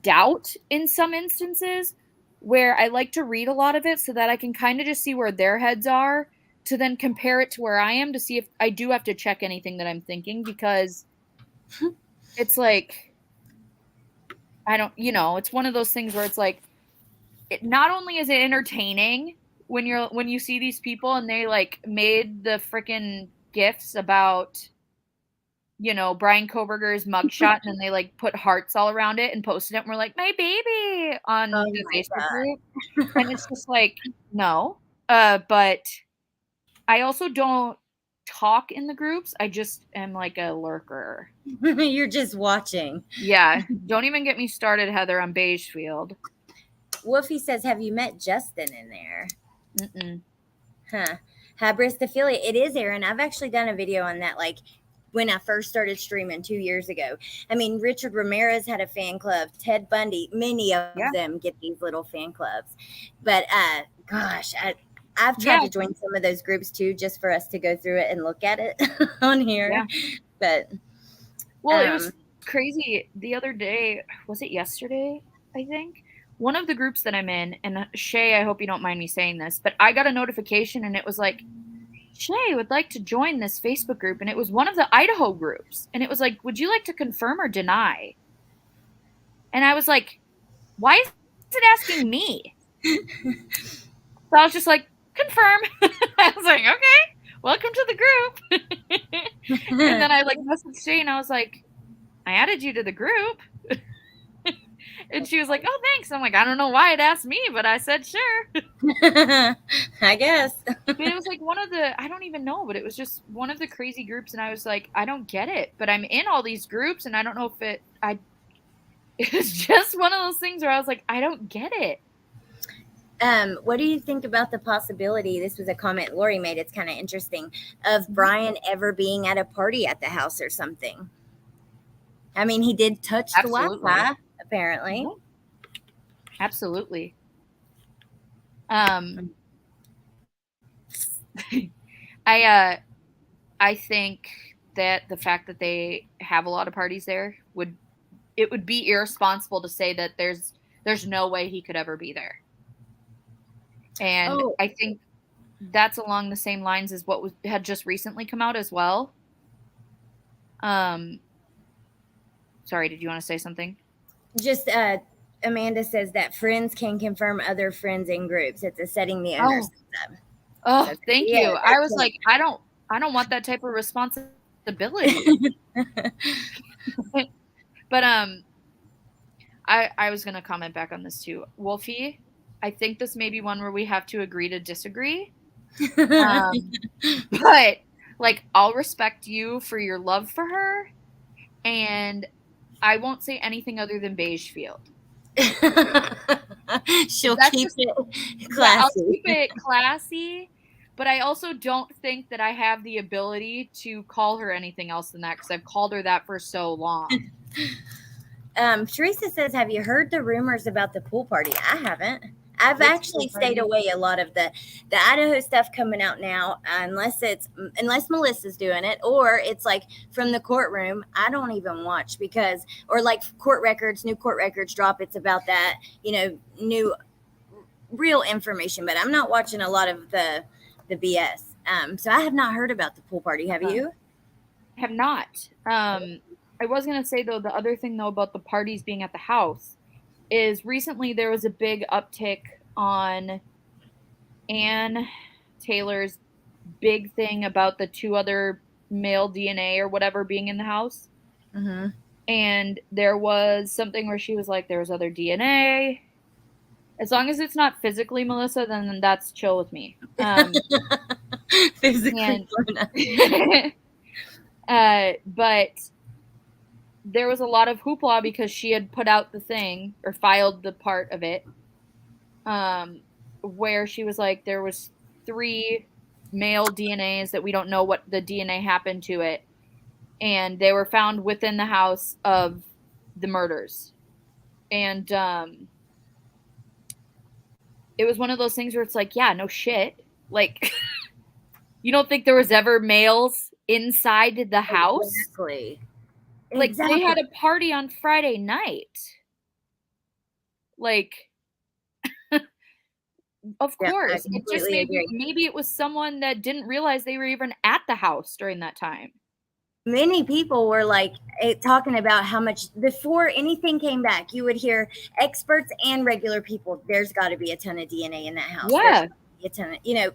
Speaker 2: doubt in some instances, where I like to read a lot of it so that I can kind of just see where their heads are to then compare it to where I am to see if I do have to check anything that I'm thinking, because it's like, I don't, it's one of those things where it's like, not only is it entertaining when you see these people and they like made the freaking gifs about, Brian Koberger's mugshot, and then they like put hearts all around it and posted it, and we're like, my baby, on the Facebook group. And it's just like, no. But I also don't talk in the groups. I just am like a lurker.
Speaker 1: You're just watching.
Speaker 2: Yeah. Don't even get me started, Heather, on Beigefield.
Speaker 1: Wolfie says, have you met Justin in there?
Speaker 2: Mm-mm.
Speaker 1: Huh. Hybris affiliate. It is, Aaron. I've actually done a video on that, like when I first started streaming 2 years ago. I mean, Richard Ramirez had a fan club. Ted Bundy, many of them get these little fan clubs. But gosh, I've tried to join some of those groups too, just for us to go through it and look at it on here. Yeah. But
Speaker 2: well, it was crazy the other day. Was it yesterday? I think one of the groups that I'm in, and Shay, I hope you don't mind me saying this, but I got a notification and it was like, Shay would like to join this Facebook group. And it was one of the Idaho groups. And it was like, would you like to confirm or deny? And I was like, why is it asking me? So I was just like, confirm. I was like, okay, welcome to the group. And then I like messaged Shay and I was like, I added you to the group. And she was like, oh, thanks. I'm like, I don't know why it asked me, but I said sure.
Speaker 1: I guess.
Speaker 2: But it was like one of the, I don't even know, but it was just one of the crazy groups. And I was like, I don't get it. But I'm in all these groups and I don't know if it was just one of those things where I was like, I don't get it.
Speaker 1: What do you think about the possibility? This was a comment Lori made. It's kind of interesting of Brian ever being at a party at the house or something. I mean, he did touch
Speaker 2: Absolutely.
Speaker 1: the Wi-Fi, apparently.
Speaker 2: Absolutely. I think that the fact that they have a lot of parties there would be irresponsible to say that there's no way he could ever be there. And I think that's along the same lines as what had just recently come out as well. Sorry, did you want to say something?
Speaker 1: Just Amanda says that friends can confirm other friends in groups. It's a setting the owner sets up.
Speaker 2: Oh, so, thank you. I was like, I don't want that type of responsibility. But I was gonna comment back on this too. Wolfie, I think this may be one where we have to agree to disagree. But like, I'll respect you for your love for her, and I won't say anything other than beige field.
Speaker 1: She'll keep it classy.
Speaker 2: Yeah, I'll keep it classy, but I also don't think that I have the ability to call her anything else than that because I've called her that for so long.
Speaker 1: Teresa says, have you heard the rumors about the pool party? I haven't. I've actually stayed away a lot of the Idaho stuff coming out now, unless Melissa's doing it or it's like from the courtroom. I don't even watch because, or like new court records drop. It's about that, new real information, but I'm not watching a lot of the BS. So I have not heard about the pool party. Have you?
Speaker 2: I have not. I was going to say though, the other thing though about the parties being at the house is recently there was a big uptick on Ann Taylor's big thing about the 2 other male DNA or whatever being in the house.
Speaker 1: Mm-hmm.
Speaker 2: And there was something where she was like, there was other DNA. As long as it's not physically Melissa, then that's chill with me.
Speaker 1: Physically.
Speaker 2: But there was a lot of hoopla because she had put out the thing or filed the part of it where she was like, there was 3 male DNAs that we don't know what the DNA happened to it. And they were found within the house of the murders. And it was one of those things where it's like, yeah, no shit. Like, you don't think there was ever males inside the house?
Speaker 1: Exactly.
Speaker 2: Like, they had a party on Friday night. Like, of course. It just maybe it was someone that didn't realize they were even at the house during that time.
Speaker 1: Many people were like talking about how much before anything came back, you would hear experts and regular people. There's got to be a ton of DNA in that house.
Speaker 2: Yeah,
Speaker 1: a ton of,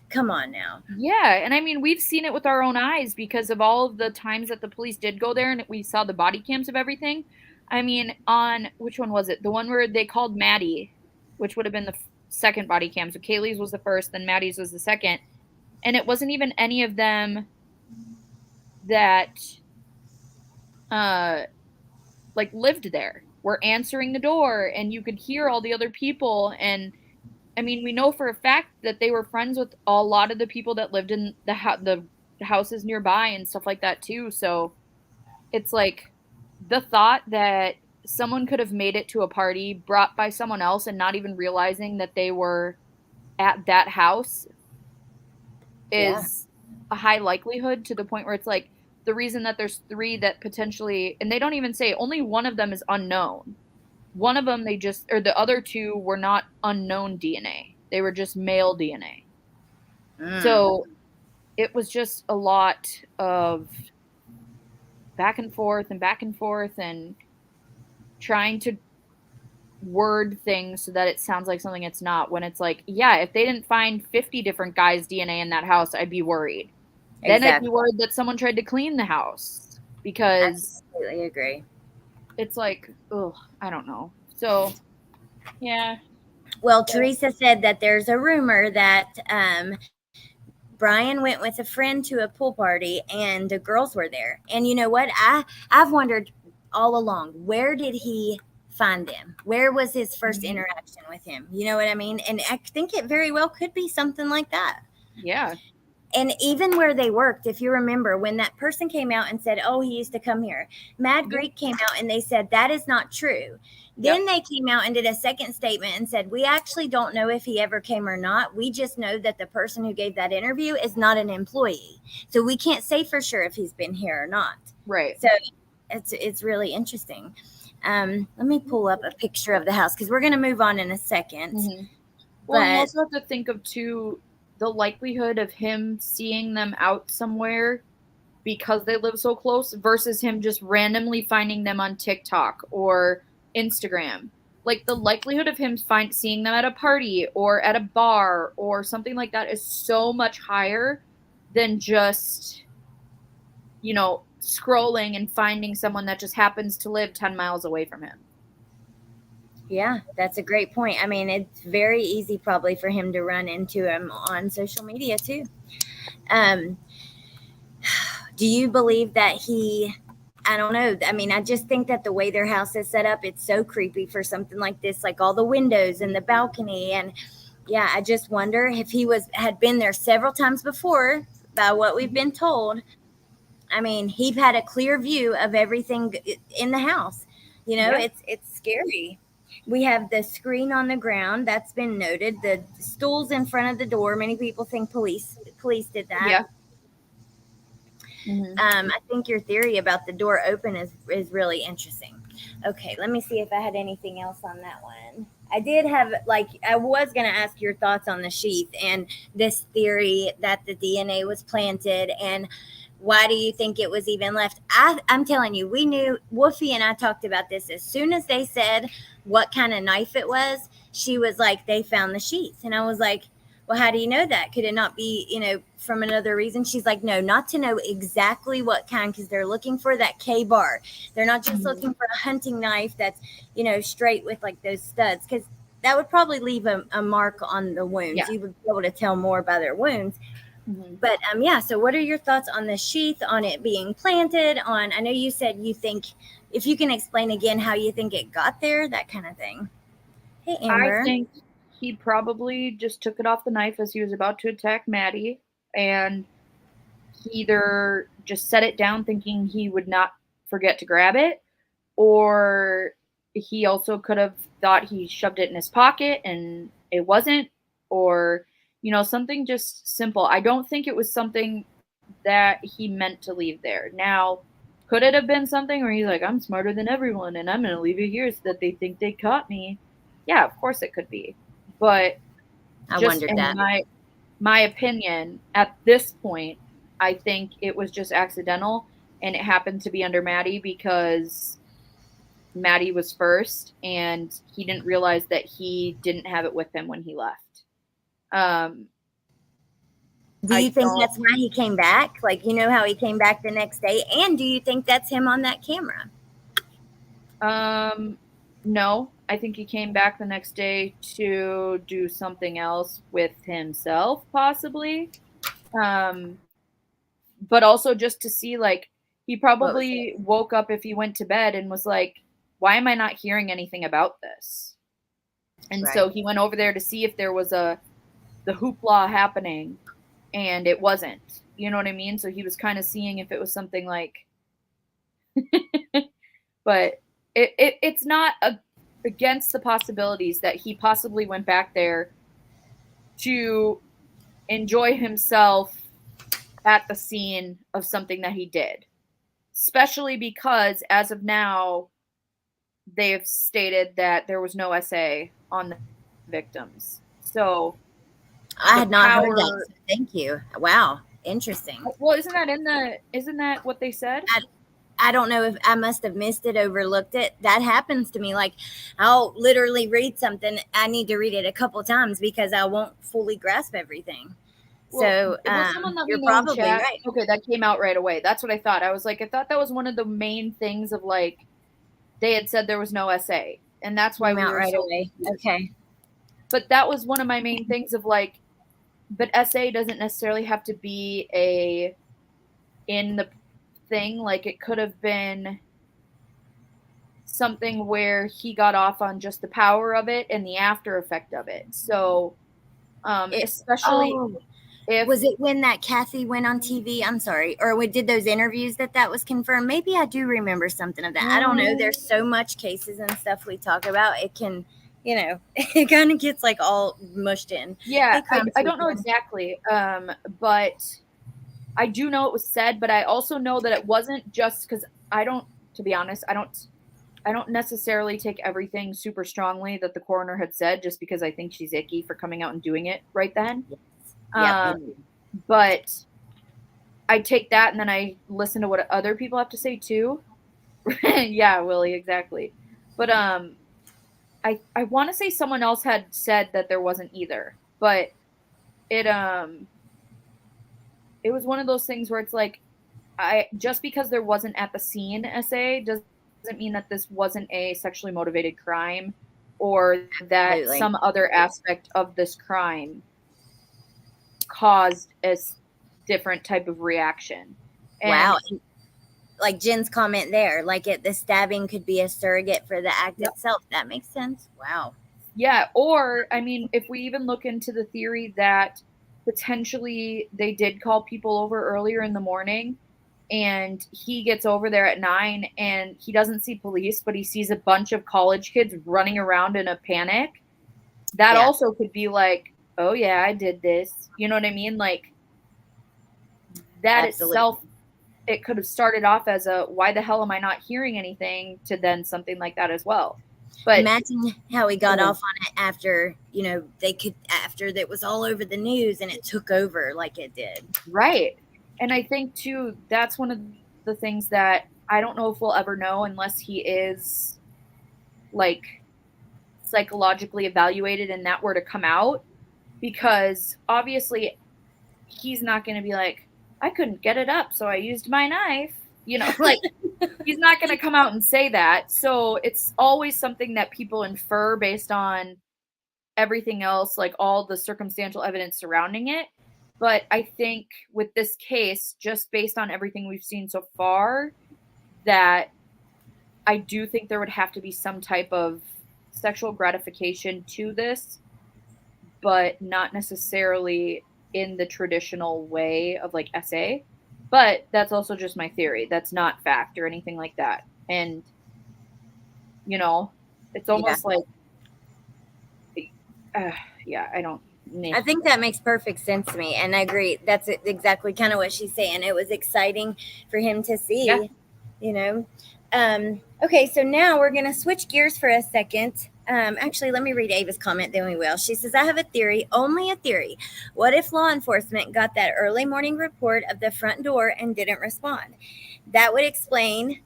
Speaker 1: come on now.
Speaker 2: Yeah, and I mean, we've seen it with our own eyes because of all of the times that the police did go there and we saw the body cams of everything. I mean, on which one was it? The one where they called Maddie, which would have been the second body cam. So Kaylee's was the first, then Maddie's was the second. And it wasn't even any of them that like lived there. Were answering the door and you could hear all the other people. And I mean, we know for a fact that they were friends with a lot of the people that lived in the houses nearby and stuff like that too. So it's like the thought that someone could have made it to a party brought by someone else and not even realizing that they were at that house is a high likelihood, to the point where it's like the reason that there's 3 that potentially, and they don't even say, only one of them is unknown. one of them, the other two were not unknown DNA. They were just male DNA.
Speaker 1: Mm.
Speaker 2: So it was just a lot of back and forth and trying to word things so that it sounds like something it's not, when it's like, yeah, if they didn't find 50 different guys' DNA in that house, I'd be worried. Then I'd be
Speaker 1: Exactly.
Speaker 2: worried that someone tried to clean the house,
Speaker 1: I
Speaker 2: because
Speaker 1: completely agree.
Speaker 2: it's like, ugh, I don't know. So, yeah.
Speaker 1: Well, Teresa said that there's a rumor that Brian went with a friend to a pool party and the girls were there. And you know what? I've wondered all along, where did he find them? Where was his first
Speaker 2: Mhm.
Speaker 1: interaction with him? You know what I mean? And I think it very well could be something like that.
Speaker 2: Yeah.
Speaker 1: And even where they worked, if you remember, when that person came out and said, "Oh, he used to come here," Mad
Speaker 2: Yep.
Speaker 1: Greek came out and they said that is not true.
Speaker 2: Yep.
Speaker 1: Then they came out and did a second statement and said, "We actually don't know if he ever came or not. We just know that the person who gave that interview is not an employee. So we can't say for sure if he's been here or not."
Speaker 2: Right.
Speaker 1: So it's really interesting. Let me pull up a picture of the house because we're going to move on in a 2nd.
Speaker 2: Mm-hmm. Well, and you
Speaker 1: But
Speaker 2: also have to think of, too, the likelihood of him seeing them out somewhere because they live so close versus him just randomly finding them on TikTok or Instagram. Like, the likelihood of him seeing them at a party or at a bar or something like that is so much higher than just, scrolling and finding someone that just happens to live 10 miles away from him.
Speaker 1: yeah, that's a great point. I mean, it's very easy probably for him to run into him on social media too. Um, do you believe that he? I don't know. I mean, I just think that the way their house is set up, it's so creepy for something like this, like all the windows and the balcony, and yeah, I just wonder if he had been there several times before, by what we've been told. I mean, he had a clear view of everything in the house. You know,
Speaker 2: Yeah.
Speaker 1: it's scary. We have the screen on the ground that's been noted. The stools in front of the door. Many people think police did that.
Speaker 2: Yeah. Mm-hmm.
Speaker 1: I think your theory about the door open is really interesting. Okay, let me see if I had anything else on that one. I did have, like, I was going to ask your thoughts on the sheath and this theory that the DNA was planted, and why do you think it was even left? I'm telling you, we knew, Wolfie and I talked about this. As soon as they said what kind of knife it was, she was like, they found the sheath. And I was like, well, how do you know that? Could it not be, from another reason? She's like, no, not to know exactly what kind, because they're looking for that K bar. They're not just
Speaker 2: Mm-hmm.
Speaker 1: looking for a hunting knife that's, straight with like those studs, because that would probably leave a mark on the wounds.
Speaker 2: Yeah.
Speaker 1: You would be able to tell more by their wounds.
Speaker 2: Mm-hmm.
Speaker 1: But yeah, so what are your thoughts on the sheath, on it being planted? I know you said you think, if you can explain again how you think it got there, that kind of thing. Hey,
Speaker 2: I
Speaker 1: Amber.
Speaker 2: think he probably just took it off the knife as he was about to attack Maddie, and he either just set it down thinking he would not forget to grab it, or he also could have thought he shoved it in his pocket and it wasn't, or, something just simple. I don't think it was something that he meant to leave there. Now, could it have been something where he's like, I'm smarter than everyone and I'm going to leave it here so that they think they caught me? Yeah, of course it could be. But
Speaker 1: I
Speaker 2: just
Speaker 1: wondered
Speaker 2: in
Speaker 1: that.
Speaker 2: my opinion, at this point, I think it was just accidental, and it happened to be under Maddie because Maddie was first and he didn't realize that he didn't have it with him when he left. Um,
Speaker 1: Do
Speaker 2: I
Speaker 1: you think
Speaker 2: don't
Speaker 1: that's why he came back? Like, how he came back the next day? And do you think that's him on that camera?
Speaker 2: No, I think he came back the next day to do something else with himself, possibly. Um, but also just to see, like, he
Speaker 1: What was it?
Speaker 2: probably woke up if he went to bed and was like, why am I not hearing anything about this? And
Speaker 1: Right.
Speaker 2: so he went over there to see if there was the hoopla happening, and it wasn't. You know what I mean? So he was kind of seeing if it was something like, but it's not against the possibilities that he possibly went back there to enjoy himself at the scene of something that he did. Especially because, as of now, they've stated that there was no SA on the victims. So
Speaker 1: I
Speaker 2: the
Speaker 1: had not heard
Speaker 2: power.
Speaker 1: that. So thank you. Wow. Interesting.
Speaker 2: Well, isn't that what they said?
Speaker 1: I don't know if I must have missed it, overlooked it. That happens to me. Like, I'll literally read something. I need to read it a couple times because I won't fully grasp everything. So
Speaker 2: Someone let
Speaker 1: you're
Speaker 2: me know in
Speaker 1: probably
Speaker 2: chat.
Speaker 1: right.
Speaker 2: Okay, that came out right away. That's what I thought. I was like, I thought that was one of the main things of like they had said there was no SA, and that's why
Speaker 1: Came
Speaker 2: we
Speaker 1: out
Speaker 2: were
Speaker 1: right
Speaker 2: so.
Speaker 1: away. Okay.
Speaker 2: But that was one of my main things of like, but SA doesn't necessarily have to be a in the thing. Like it could have been something where he got off on just the power of it and the after effect of it. So,
Speaker 1: It,
Speaker 2: especially
Speaker 1: oh,
Speaker 2: if
Speaker 1: was it when that Kathy went on TV? I'm sorry. Or we did those interviews that was confirmed? Maybe I do remember something of that. I don't know. There's so much cases and stuff we talk about. It can, it kind of gets like all mushed in.
Speaker 2: yeah,
Speaker 1: Hey,
Speaker 2: I don't know exactly, but I do know it was said, but I also know that it wasn't just because to be honest, I don't necessarily take everything super strongly that the coroner had said just because I think she's icky for coming out and doing it right then.
Speaker 1: Yep.
Speaker 2: But I take that and then I listen to what other people have to say too. Yeah, Willie, exactly. But I want to say someone else had said that there wasn't either, but it it was one of those things where it's like I just because there wasn't at the scene SA doesn't mean that this wasn't a sexually motivated crime or that
Speaker 1: Absolutely.
Speaker 2: some other aspect of this crime caused a different type of reaction. And
Speaker 1: Wow. Like Jen's comment there, like the stabbing could be a surrogate for the act itself. That makes sense. Wow.
Speaker 2: yeah, or I mean, if we even look into the theory that potentially they did call people over earlier in the morning and he gets over there at 9 and he doesn't see police, but he sees a bunch of college kids running around in a panic, that also could be like, oh yeah, I did this. You know what I mean? Like that
Speaker 1: Absolutely.
Speaker 2: itself, it could have started off as a why the hell am I not hearing anything to then something like that as well. But
Speaker 1: imagine how he got off on it after, after it was all over the news and it took over like it did.
Speaker 2: right. And I think too, that's one of the things that I don't know if we'll ever know unless he is like psychologically evaluated and that were to come out, because obviously he's not going to be like, I couldn't get it up, so I used my knife. Like he's not going to come out and say that. So it's always something that people infer based on everything else, like all the circumstantial evidence surrounding it. But I think with this case, just based on everything we've seen so far, that I do think there would have to be some type of sexual gratification to this, but not necessarily in the traditional way of like SA. But that's also just my theory. That's not fact or anything like that. And, it's almost like, yeah, I don't.
Speaker 1: I think that makes perfect sense to me. And I agree. That's exactly kind of what she's saying. It was exciting for him to see, Okay, so now we're going to switch gears for a second. Actually, let me read Ava's comment, then we will. She says, I have a theory, only a theory. What if law enforcement got that early morning report of the front door and didn't respond? That would explain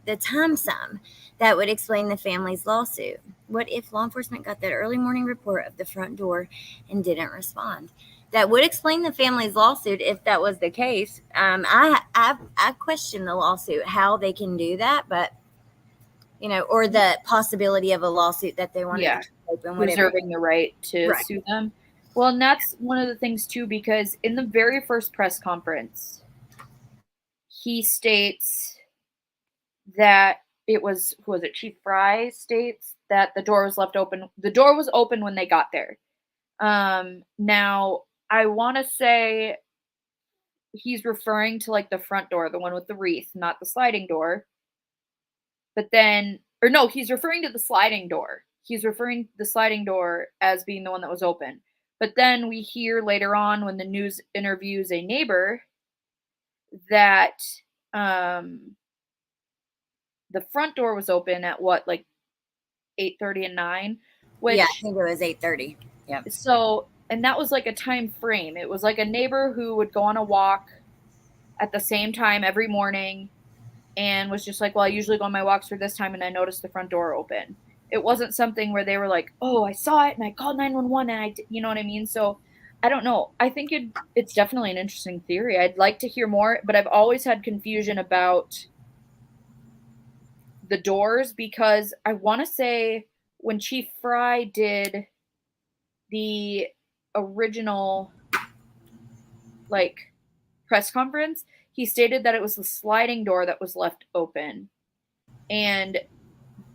Speaker 1: the time sum. That would explain the family's lawsuit. What if law enforcement got that early morning report of the front door and didn't respond? That would explain the family's lawsuit if that was the case. I question the lawsuit, how they can do that, but or the possibility of a lawsuit that they want to open, whatever.
Speaker 2: Reserving the right to sue them. Well, and that's one of the things too, because in the very first press conference, he states that it was, who was it? Chief Fry states that the door was left open. The door was open when they got there. Now I want to say he's referring to like the front door, the one with the wreath, not the sliding door. But then, or no, he's referring to the sliding door. He's referring to the sliding door as being the one that was open. But then we hear later on when the news interviews a neighbor that the front door was open at what, like 8:30 and 9, which
Speaker 1: yeah, I think it was 8:30. Yeah.
Speaker 2: so, and that was like a time frame. It was like a neighbor who would go on a walk at the same time every morning and was just like, well, I usually go on my walks for this time and I noticed the front door open. It wasn't something where they were like, oh, I saw it and I called 911 and you know what I mean? So I don't know. I think it's definitely an interesting theory. I'd like to hear more, but I've always had confusion about the doors because I want to say when Chief Fry did the original like press conference, he stated that it was the sliding door that was left open. And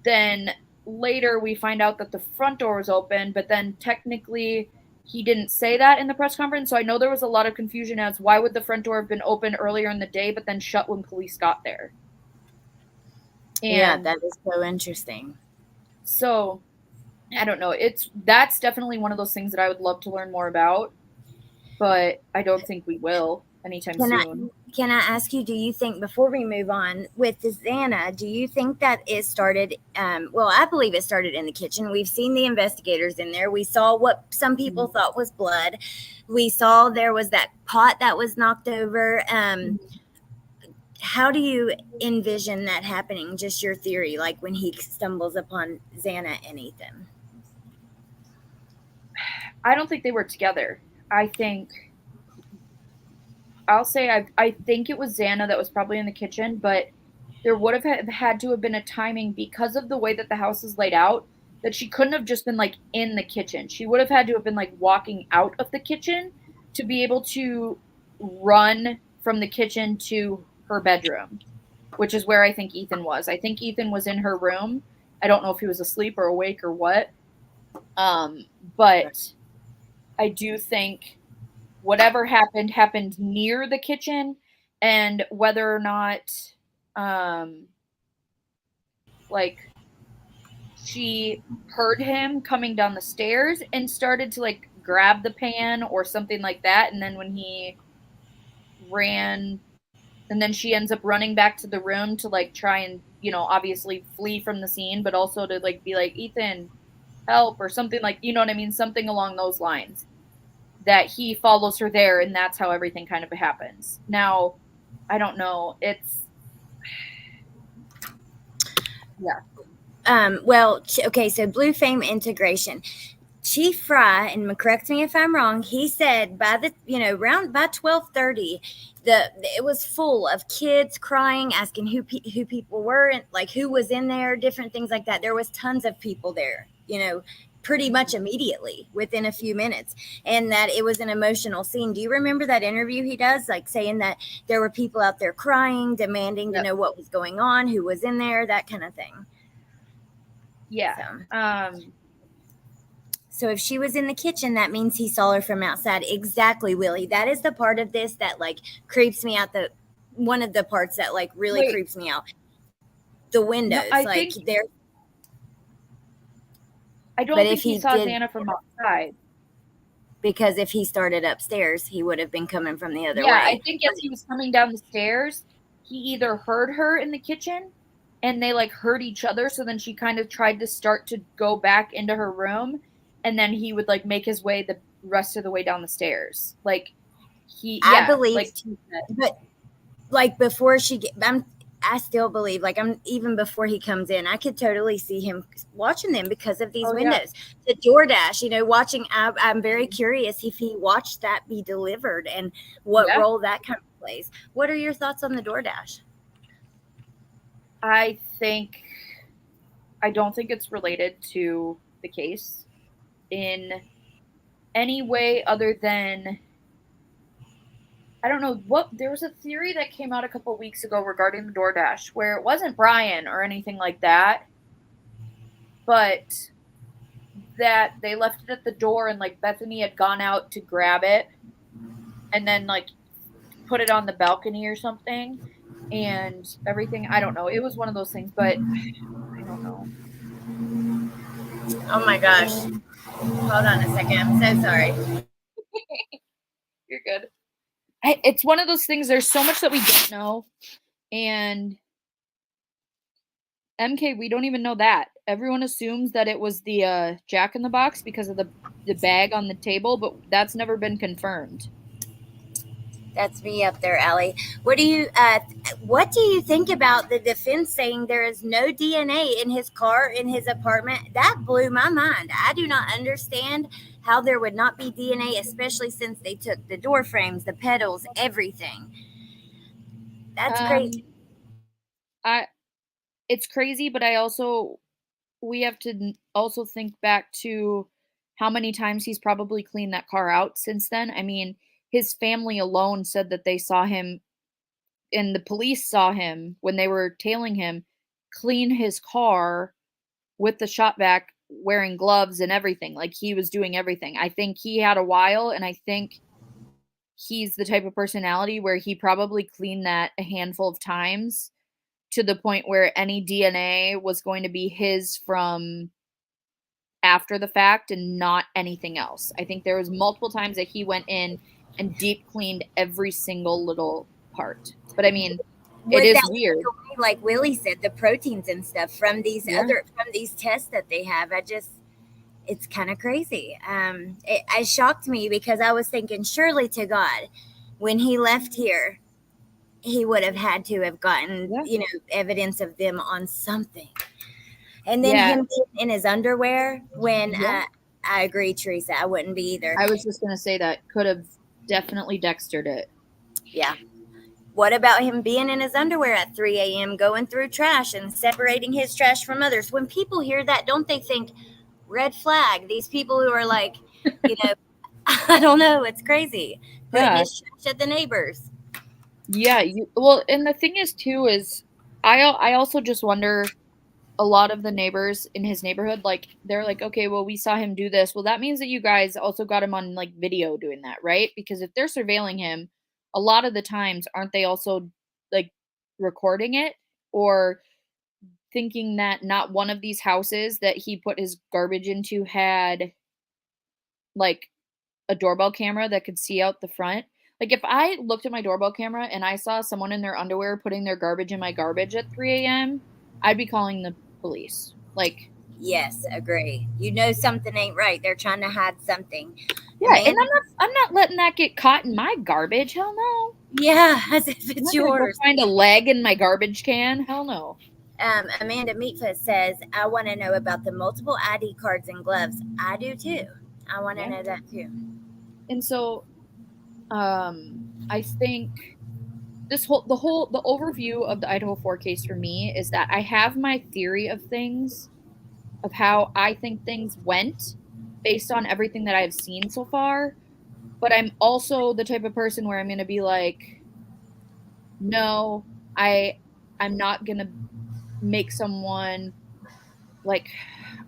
Speaker 2: then later we find out that the front door was open, but then technically he didn't say that in the press conference. So I know there was a lot of confusion as why would the front door have been open earlier in the day, but then shut when police got there. And
Speaker 1: yeah, that is so interesting.
Speaker 2: so I don't know. That's definitely one of those things that I would love to learn more about, but I don't think we will anytime soon.
Speaker 1: Can I ask you, do you think, before we move on with the Xana, do you think that it started, well, I believe it started in the kitchen. We've seen the investigators in there. We saw what some people thought was blood. We saw there was that pot that was knocked over. How do you envision that happening? Just your theory, like when he stumbles upon Xana and Ethan.
Speaker 2: I don't think they were together. I'll say I think it was Xana that was probably in the kitchen, but there would have had to have been a timing because of the way that the house is laid out that she couldn't have just been like in the kitchen. She would have had to have been like walking out of the kitchen to be able to run from the kitchen to her bedroom, which is where I think Ethan was. I think Ethan was in her room. I don't know if he was asleep or awake or what. But I do think whatever happened near the kitchen, and whether or not like she heard him coming down the stairs and started to like grab the pan or something like that, and then when he ran, and then she ends up running back to the room to like try and, you know, obviously flee from the scene, but also to like be like, Ethan, help, or something, like, you know what I mean, something along those lines, that he follows her there, and that's how everything kind of happens. Now, I don't know. It's yeah.
Speaker 1: Well, okay, so Blue Fame integration. Chief Fry, and correct me if I'm wrong, he said by the, around by 12:30, it was full of kids crying, asking who people were, and like who was in there, different things like that. There was tons of people there, pretty much immediately within a few minutes, and that it was an emotional scene. Do you remember that interview he does, like saying that there were people out there crying, demanding to know what was going on, who was in there, that kind of thing?
Speaker 2: Yeah.
Speaker 1: So if she was in the kitchen, that means he saw her from outside. Exactly, Willie. That is the part of this that like creeps me out. One of the parts that like really creeps me out. The windows,
Speaker 2: no,
Speaker 1: like they're.
Speaker 2: I don't think he saw Xana from outside.
Speaker 1: Because if he started upstairs, he would have been coming from the other way.
Speaker 2: Yeah, I think as he was coming down the stairs, he either heard her in the kitchen and they like heard each other. So then she kind of tried to start to go back into her room. And then he would like make his way the rest of the way down the stairs. Like
Speaker 1: I believe, like, but like before I still believe, like even before he comes in, I could totally see him watching them because of these windows. Yeah. The DoorDash, watching, I'm very curious if he watched that be delivered and what role that kind of plays. What are your thoughts on the DoorDash?
Speaker 2: I don't think it's related to the case in any way other than, I don't know what, there was a theory that came out a couple weeks ago regarding the DoorDash where it wasn't Brian or anything like that, but that they left it at the door and like Bethany had gone out to grab it and then like put it on the balcony or something and everything. I don't know. It was one of those things, but I don't know.
Speaker 1: Oh my gosh. Hold on a second. I'm so sorry.
Speaker 2: You're good. It's one of those things. There's so much that we don't know. And MK, we don't even know that. everyone assumes that it was the Jack in the Box because of the bag on the table, but that's never been confirmed.
Speaker 1: That's me up there, Allie. What do you think about the defense saying there is no DNA in his car, in his apartment? That blew my mind. I do not understand how there would not be DNA, especially since they took the door frames, the pedals, everything. That's crazy.
Speaker 2: Um, I it's crazy, but I also we have to also think back to how many times he's probably cleaned that car out since then. I mean, his family alone said that they saw him and the police saw him when they were tailing him clean his car with the shop vac wearing gloves and everything. Like he was doing everything. I think he had a while, and I think he's the type of personality where he probably cleaned that a handful of times to the point where any DNA was going to be his from after the fact and not anything else. I think there was multiple times that he went in and deep cleaned every single little part. But I mean, it
Speaker 1: Would
Speaker 2: is
Speaker 1: that
Speaker 2: weird.
Speaker 1: take away, like Willie said, the proteins and stuff from
Speaker 2: Yeah.
Speaker 1: from these tests that they have? It's kind of crazy. It shocked me because I was thinking, surely to God, when he left here, he would have had to have gotten,
Speaker 2: Yeah.
Speaker 1: evidence of them on something. And then
Speaker 2: Yeah.
Speaker 1: him being in his underwear when
Speaker 2: Yeah.
Speaker 1: I agree, Teresa, I wouldn't be either.
Speaker 2: I was just going to say that could have definitely Dextered it.
Speaker 1: Yeah. What about him being in his underwear at 3 a.m., going through trash and separating his trash from others? When people hear that, don't they think, red flag? These people who are like, I don't know, it's crazy. Putting
Speaker 2: Yeah.
Speaker 1: his trash at the neighbors.
Speaker 2: Yeah, well, and the thing is too is I also just wonder a lot of the neighbors in his neighborhood, like they're like, okay, well, we saw him do this. Well, that means that you guys also got him on like video doing that, right? Because if they're surveilling him, a lot of the times aren't they also like recording it or thinking that not one of these houses that he put his garbage into had like a doorbell camera that could see out the front. Like if I looked at my doorbell camera and I saw someone in their underwear putting their garbage in my garbage at 3 a.m., I'd be calling the police. Like,
Speaker 1: Yes, agree. Something ain't right. They're trying to hide something.
Speaker 2: yeah, and
Speaker 1: Amanda,
Speaker 2: I'm not letting that get caught in my garbage. Hell no.
Speaker 1: yeah, as if
Speaker 2: I'm
Speaker 1: it's
Speaker 2: not gonna go
Speaker 1: yours.
Speaker 2: find a leg in my garbage can. Hell no.
Speaker 1: Amanda Meatfoot says, I want to know about the multiple ID cards and gloves. I do too. I want to
Speaker 2: Yeah.
Speaker 1: know that too.
Speaker 2: And so I think the overview of the Idaho 4 case for me is that I have my theory of things of how I think things went based on everything that I've seen so far. But I'm also the type of person where I'm going to be like, no, I'm not going to make someone like,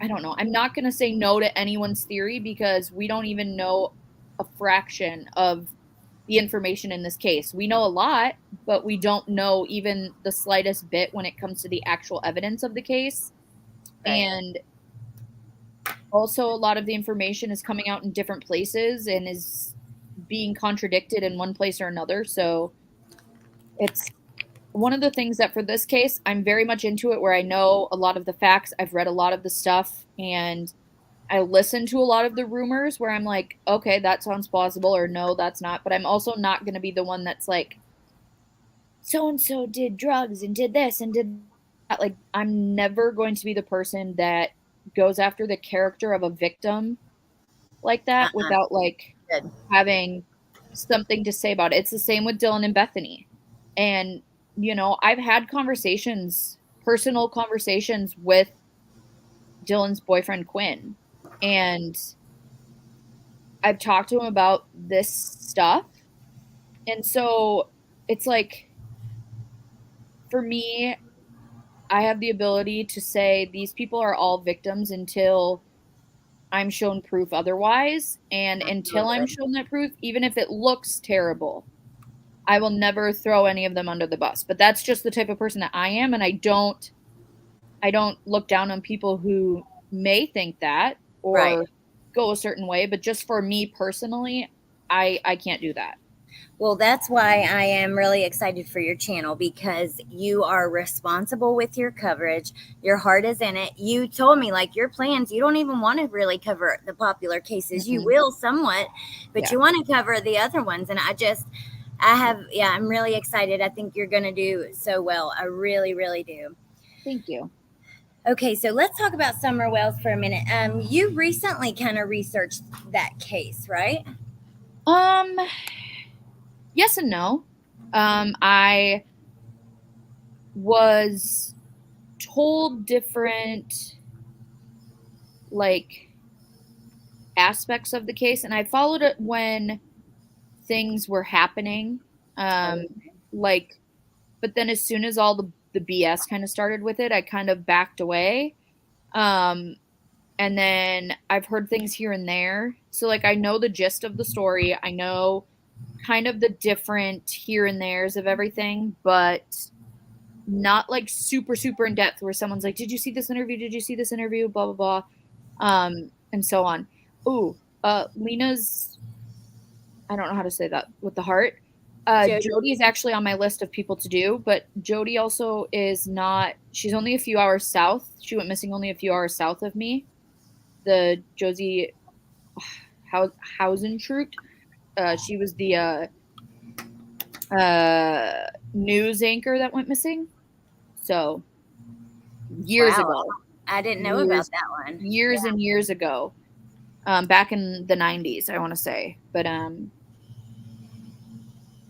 Speaker 2: I don't know. I'm not going to say no to anyone's theory because we don't even know a fraction of the information in this case. We know a lot, but we don't know even the slightest bit when it comes to the actual evidence of the case.
Speaker 1: Right.
Speaker 2: And also a lot of the information is coming out in different places and is being contradicted in one place or another. So it's one of the things that for this case, I'm very much into it where I know a lot of the facts, I've read a lot of the stuff, and I listen to a lot of the rumors where I'm like, okay, that sounds plausible, or no, that's not. But I'm also not going to be the one that's like, so and so did drugs and did this and did that. Like, I'm never going to be the person that goes after the character of a victim like that
Speaker 1: Uh-uh.
Speaker 2: without like
Speaker 1: Good.
Speaker 2: having something to say about it. It's the same with Dylan and Bethany. And, I've had conversations, personal conversations with Dylan's boyfriend, Quinn. And I've talked to him about this stuff. And so it's like, for me, I have the ability to say these people are all victims until I'm shown proof otherwise. And until I'm
Speaker 1: Absolutely.
Speaker 2: shown that proof, even if it looks terrible, I will never throw any of them under the bus. But that's just the type of person that I am. And I don't look down on people who may think that
Speaker 1: Right.
Speaker 2: or go a certain way. But just for me personally, I can't do that.
Speaker 1: Well, that's why I am really excited for your channel because you are responsible with your coverage. Your heart is in it. You told me, like, your plans, you don't even want to really cover the popular cases. You
Speaker 2: Mm-mm.
Speaker 1: will somewhat, but
Speaker 2: Yeah.
Speaker 1: you want to cover the other ones. And I'm really excited. I think you're going to do so well. I really, really do.
Speaker 2: Thank you.
Speaker 1: Okay, so let's talk about Summer Wells for a minute. You recently kind of researched that case, right?
Speaker 2: Um, yes and no. I was told different like aspects of the case, and I followed it when things were happening. Um, like, but then as soon as all the BS kind of started with it, I kind of backed away. Um, and then I've heard things here and there. So like I know the gist of the story. I know kind of the different here and there's of everything, but not like super super in depth where someone's like, "Did you see this interview? Did you see this interview?" blah blah blah. And so on. Ooh, Lena's I don't know how to say that with the heart.
Speaker 1: Jody.
Speaker 2: Jody is actually on my list of people to do, but Jody also is not. She's only a few hours south. She went missing only a few hours south of me. The Josie Hausentrut. She was the news anchor that went missing. So years
Speaker 1: Wow,
Speaker 2: ago,
Speaker 1: I didn't know about
Speaker 2: years,
Speaker 1: that one.
Speaker 2: years and years ago, back in the 90s, I want to say. But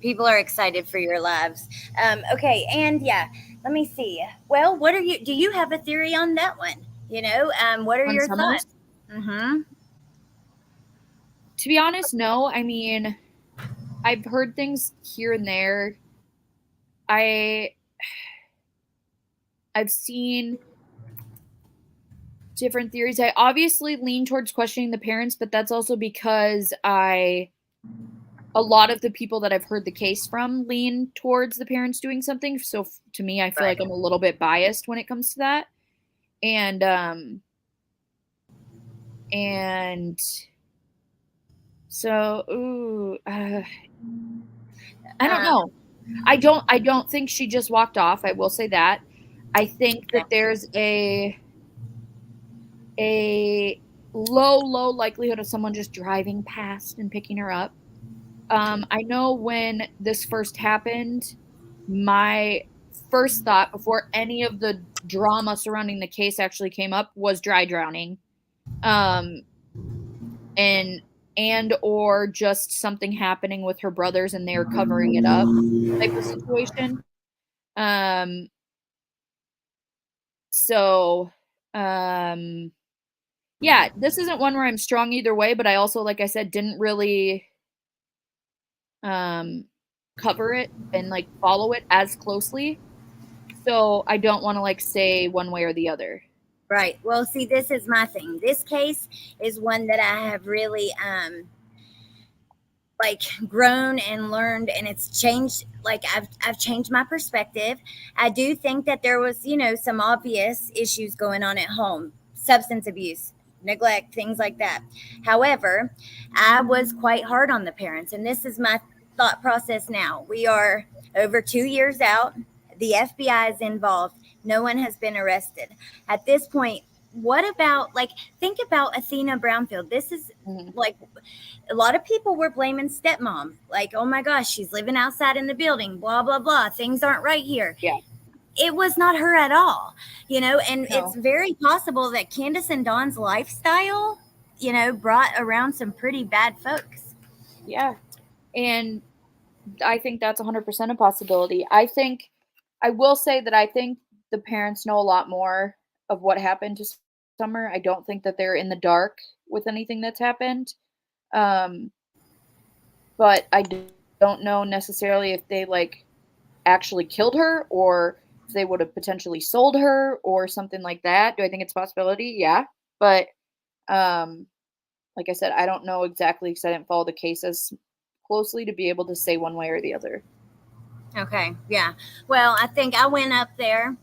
Speaker 1: People are excited for your lives. Okay, and yeah, let me see. Well, what are you? Do you have a theory on that one? What are
Speaker 2: on
Speaker 1: your
Speaker 2: Summers,
Speaker 1: thoughts? Mm-hmm.
Speaker 2: to be honest, no. I mean, I've heard things here and there. I I've seen different theories. I obviously lean towards questioning the parents, but that's also because a lot of the people that I've heard the case from lean towards the parents doing something. So to me, I feel
Speaker 1: Right.
Speaker 2: like I'm a little bit biased when it comes to that. And so I don't
Speaker 1: Um,
Speaker 2: know. I don't think she just walked off. I will say that. I think that there's a low likelihood of someone just driving past and picking her up. I know when this first happened, my first thought before any of the drama surrounding the case actually came up was dry drowning. Um, and or just something happening with her brothers and they're covering it up type of situation. Um, so um yeah, this isn't one where I'm strong either way, but I also, like I said, didn't really um cover it and like follow it as closely. So I don't want to like say one way or the other.
Speaker 1: right. Well, see, this is my thing. This case is one that I have really like grown and learned, and it's changed. Like I've changed my perspective. I do think that there was, some obvious issues going on at home, substance abuse, neglect, things like that. However, I was quite hard on the parents, and this is my thought process now. We are over 2 years out. The FBI is involved. No one has been arrested at this point. What about, like, think about Athena Brownfield? This is
Speaker 2: Mhm.
Speaker 1: like, a lot of people were blaming stepmom, like, oh my gosh, she's living outside in the building, blah blah blah, things aren't right here.
Speaker 2: Yeah.
Speaker 1: It was not her at all, and it's
Speaker 2: No.
Speaker 1: very possible that Candace and Dawn's lifestyle, brought around some pretty bad folks.
Speaker 2: Yeah. And I think that's 100% a possibility. I will say that I think the parents know a lot more of what happened to Summer. I don't think that they're in the dark with anything that's happened. Um, but don't know necessarily if they like actually killed her or if they would have potentially sold her or something like that. Do I think it's a possibility? Yeah. But um, like I said, I don't know exactly because I didn't follow the cases closely to be able to say one way or the other.
Speaker 1: Okay, yeah. Well, I think I went up there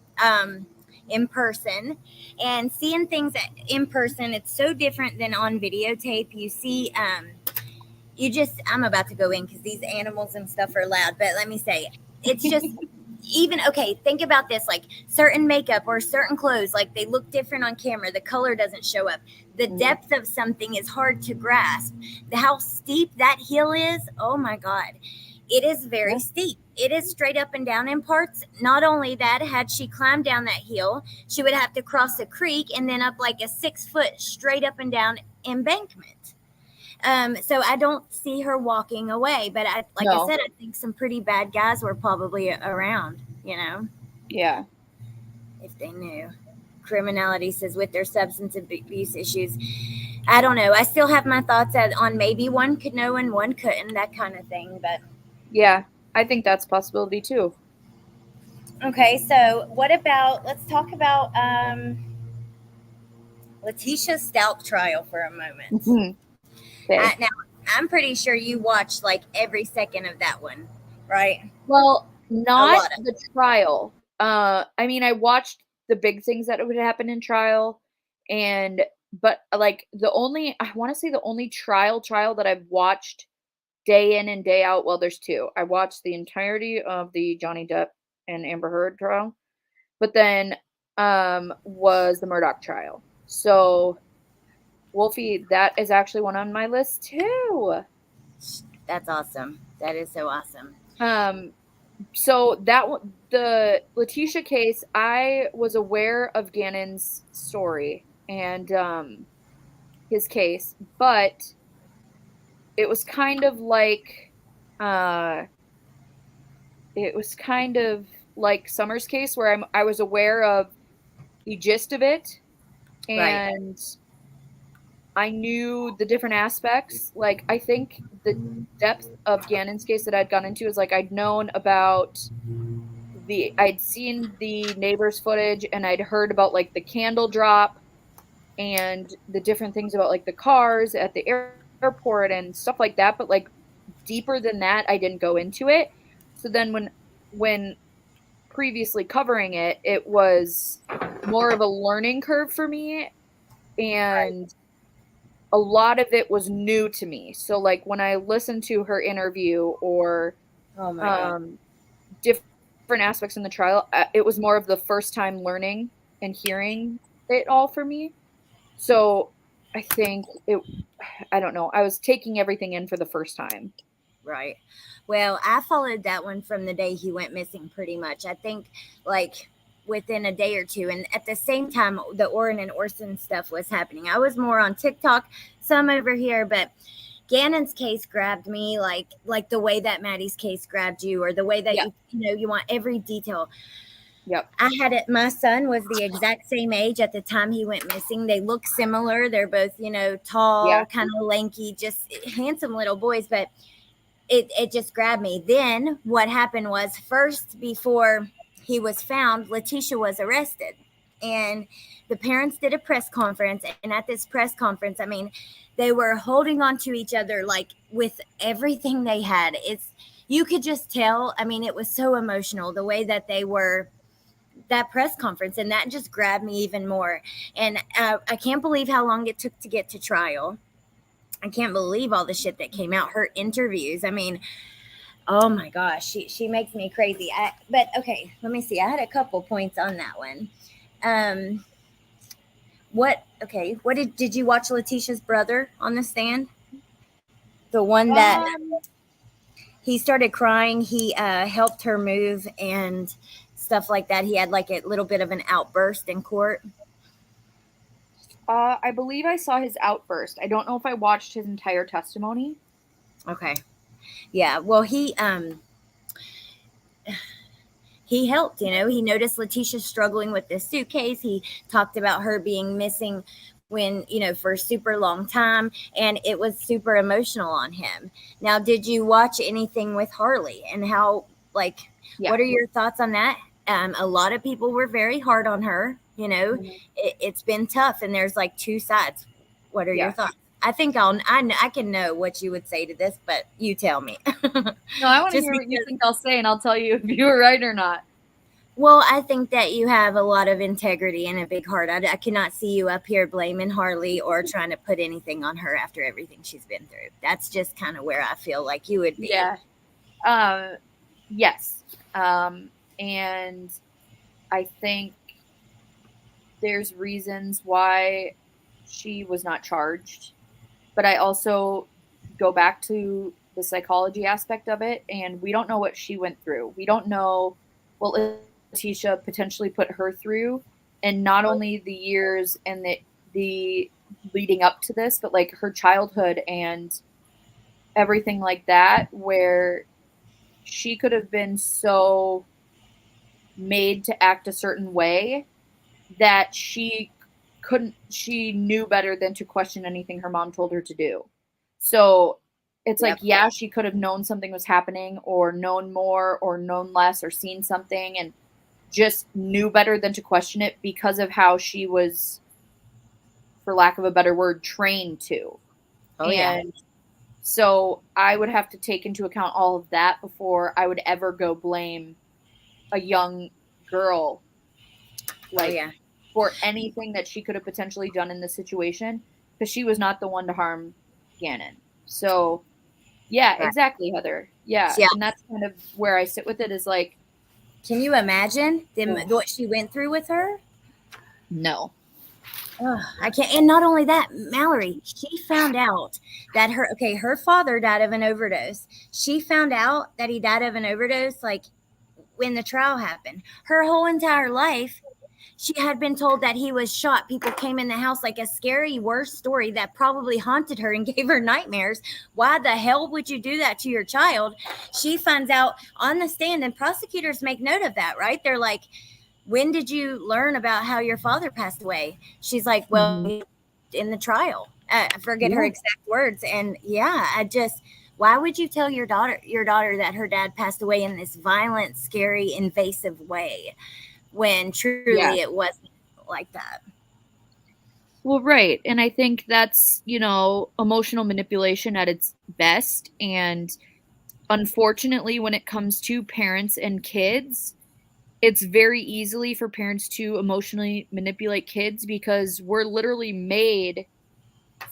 Speaker 1: in person, and seeing things in person, it's so different than on videotape. You see I'm about to go in because these animals and stuff are loud, but let me say, it's just, even, okay, think about this, like certain makeup or certain clothes, like they look different on camera, the color doesn't show up, the depth of something is hard to grasp, how steep that hill is, oh my God, it is very steep. It is straight up and down in parts. Not only that, had she climbed down that hill, she would have to cross a creek and then up like a 6 foot straight up and down embankment. So I don't see her walking away, but like I said, I think some pretty bad guys were probably around,
Speaker 2: Yeah.
Speaker 1: if they knew. Criminality says with their substance abuse issues. I don't know. I still have my thoughts on maybe one could know and one couldn't, that kind of thing. But
Speaker 2: yeah, I think that's a possibility too.
Speaker 1: okay, so what about, let's talk about Leticia Stauch trial for a moment.
Speaker 2: Okay.
Speaker 1: Now, I'm pretty sure you watched like every second of that one, right?
Speaker 2: Well, not the trial. I mean, I watched the big things that would happen in trial, but like I want to say the only trial that I've watched day in and day out. Well, there's two. I watched the entirety of the Johnny Depp and Amber Heard trial, but then was the Murdoch trial. So, Wolfie, that is actually one on my list too.
Speaker 1: That's awesome. That is so awesome.
Speaker 2: So the Leticia case, I was aware of Gannon's story and his case, but it was kind of like Summer's case where I was aware of the gist of it and I knew the different aspects. Like I think the depth of Gannon's case that I'd gone into is like I'd known about I'd seen the neighbors footage and I'd heard about like the candle drop and the different things about like the cars at the airport and stuff like that, but like deeper than that I didn't go into it. So then when previously covering it, it was more of a learning curve for me and a lot of it was new to me. So like when I listened to her interview or different aspects in the trial, it was more of the first time learning and hearing it all for me. So I think I don't know, I was taking everything in for the first time.
Speaker 1: Right. Well, I followed that one from the day he went missing pretty much. I think like within a day or two. And at the same time, the Orrin and Orson stuff was happening. I was more on TikTok, some over here, but Gannon's case grabbed me like the way that Maddie's case grabbed you, or the way that you want every detail.
Speaker 2: Yep.
Speaker 1: I had it. My son was the exact same age at the time he went missing. They look similar. They're both, tall, kind of lanky, just handsome little boys. But it just grabbed me. Then what happened was, first, before he was found, Leticia was arrested. And the parents did a press conference. And at this press conference, I mean, they were holding on to each other like with everything they had. You could just tell. I mean, it was so emotional the way that they were, that press conference, and that just grabbed me even more. And I can't believe how long it took to get to trial. I can't believe all the shit that came out. Her interviews. I mean, oh my gosh, she makes me crazy. But okay, let me see. I had a couple points on that one. What did you watch Leticia's brother on the stand? The one that he started crying. He helped her move and stuff like that. He had like a little bit of an outburst in court.
Speaker 2: I believe I saw his outburst. I don't know if I watched his entire testimony.
Speaker 1: Okay. Yeah. Well, he helped, he noticed Leticia struggling with this suitcase. He talked about her being missing when, for a super long time, and it was super emotional on him. Now, did you watch anything with Harley, and how, what are your thoughts on that? A lot of people were very hard on her. It's been tough, and there's like two sides. What are your thoughts? I think I can know what you would say to this, but you tell me.
Speaker 2: No, I want to hear what you think I'll say, and I'll tell you if you were right or not.
Speaker 1: Well, I think that you have a lot of integrity and a big heart. I cannot see you up here blaming Harley or trying to put anything on her after everything she's been through. That's just kind of where I feel like you would be.
Speaker 2: Yeah. Um, yes. And I think there's reasons why she was not charged, but I also go back to the psychology aspect of it, and we don't know what she went through. We don't know what Leticia potentially put her through, and not only the years and the leading up to this, but like her childhood and everything like that, where she could have been so made to act a certain way that she knew better than to question anything her mom told her to do. So it's like,
Speaker 1: Yep.
Speaker 2: yeah, she could have known something was happening or known more or known less or seen something and just knew better than to question it because of how she was, for lack of a better word, trained to.
Speaker 1: Oh, yeah.
Speaker 2: And so I would have to take into account all of that before I would ever go blame a young girl
Speaker 1: Oh,
Speaker 2: like
Speaker 1: yeah.
Speaker 2: for anything that she could have potentially done in this situation because she was not the one to harm Gannon. So yeah,
Speaker 1: Right.
Speaker 2: exactly, Heather. Yeah,
Speaker 1: Yeah.
Speaker 2: and that's kind of where I sit with it is like,
Speaker 1: Can you imagine
Speaker 2: oh,
Speaker 1: what she went through with her?
Speaker 2: no.
Speaker 1: Oh, I can't. And not only that, Mallory, she found out that her father died of an overdose. She found out that he died of an overdose like when the trial happened. Her whole entire life, she had been told that he was shot. People came in the house like a scary, worse story that probably haunted her and gave her nightmares. Why the hell would you do that to your child? She finds out on the stand, and prosecutors make note of that, right? They're like, when did you learn about how your father passed away? She's like,
Speaker 2: Mm-hmm.
Speaker 1: well, in the trial. I forget her
Speaker 2: Yeah.
Speaker 1: exact words. And yeah, why would you tell your daughter that her dad passed away in this violent, scary, invasive way when
Speaker 2: Yeah.
Speaker 1: truly it wasn't like that?
Speaker 2: Well, right. And I think that's, emotional manipulation at its best. And unfortunately, when it comes to parents and kids, it's very easily for parents to emotionally manipulate kids because we're literally made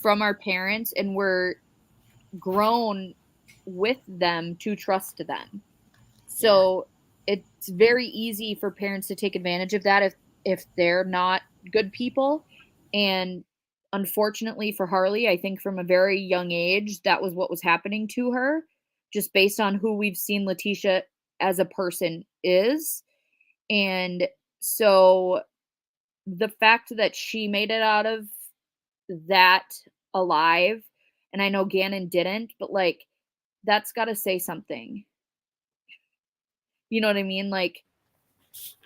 Speaker 2: from our parents and we're grown with them to trust them.
Speaker 1: Yeah.
Speaker 2: So it's very easy for parents to take advantage of that if they're not good people. And unfortunately for Harley, I think from a very young age that was what was happening to her, just based on who we've seen Leticia as a person is. And so the fact that she made it out of that alive, and I know Gannon didn't, but like that's got to say something. You know what I mean? Like,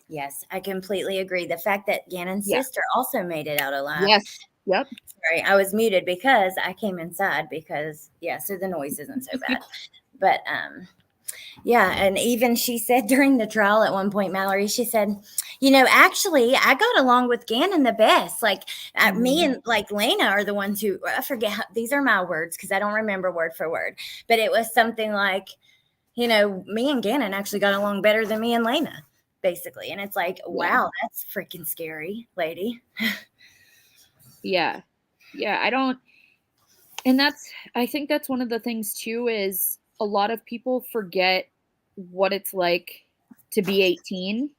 Speaker 1: Yes, I completely agree. The fact that Gannon's
Speaker 2: yeah.
Speaker 1: sister also made it out alive.
Speaker 2: Yes. Yep.
Speaker 1: Sorry, I was muted because I came inside because yeah, so the noise isn't so bad. But yeah, and even she said during the trial at one point, Mallory, she said, actually, I got along with Gannon the best. Like me
Speaker 2: Mhm.
Speaker 1: and like Lena are the ones who I forget these are my words because I don't remember word for word, but it was something like, me and Gannon actually got along better than me and Lena, basically. And it's like,
Speaker 2: Yeah.
Speaker 1: wow, that's freaking scary, lady.
Speaker 2: Yeah. Yeah. I think that's one of the things too is a lot of people forget what it's like to be 18,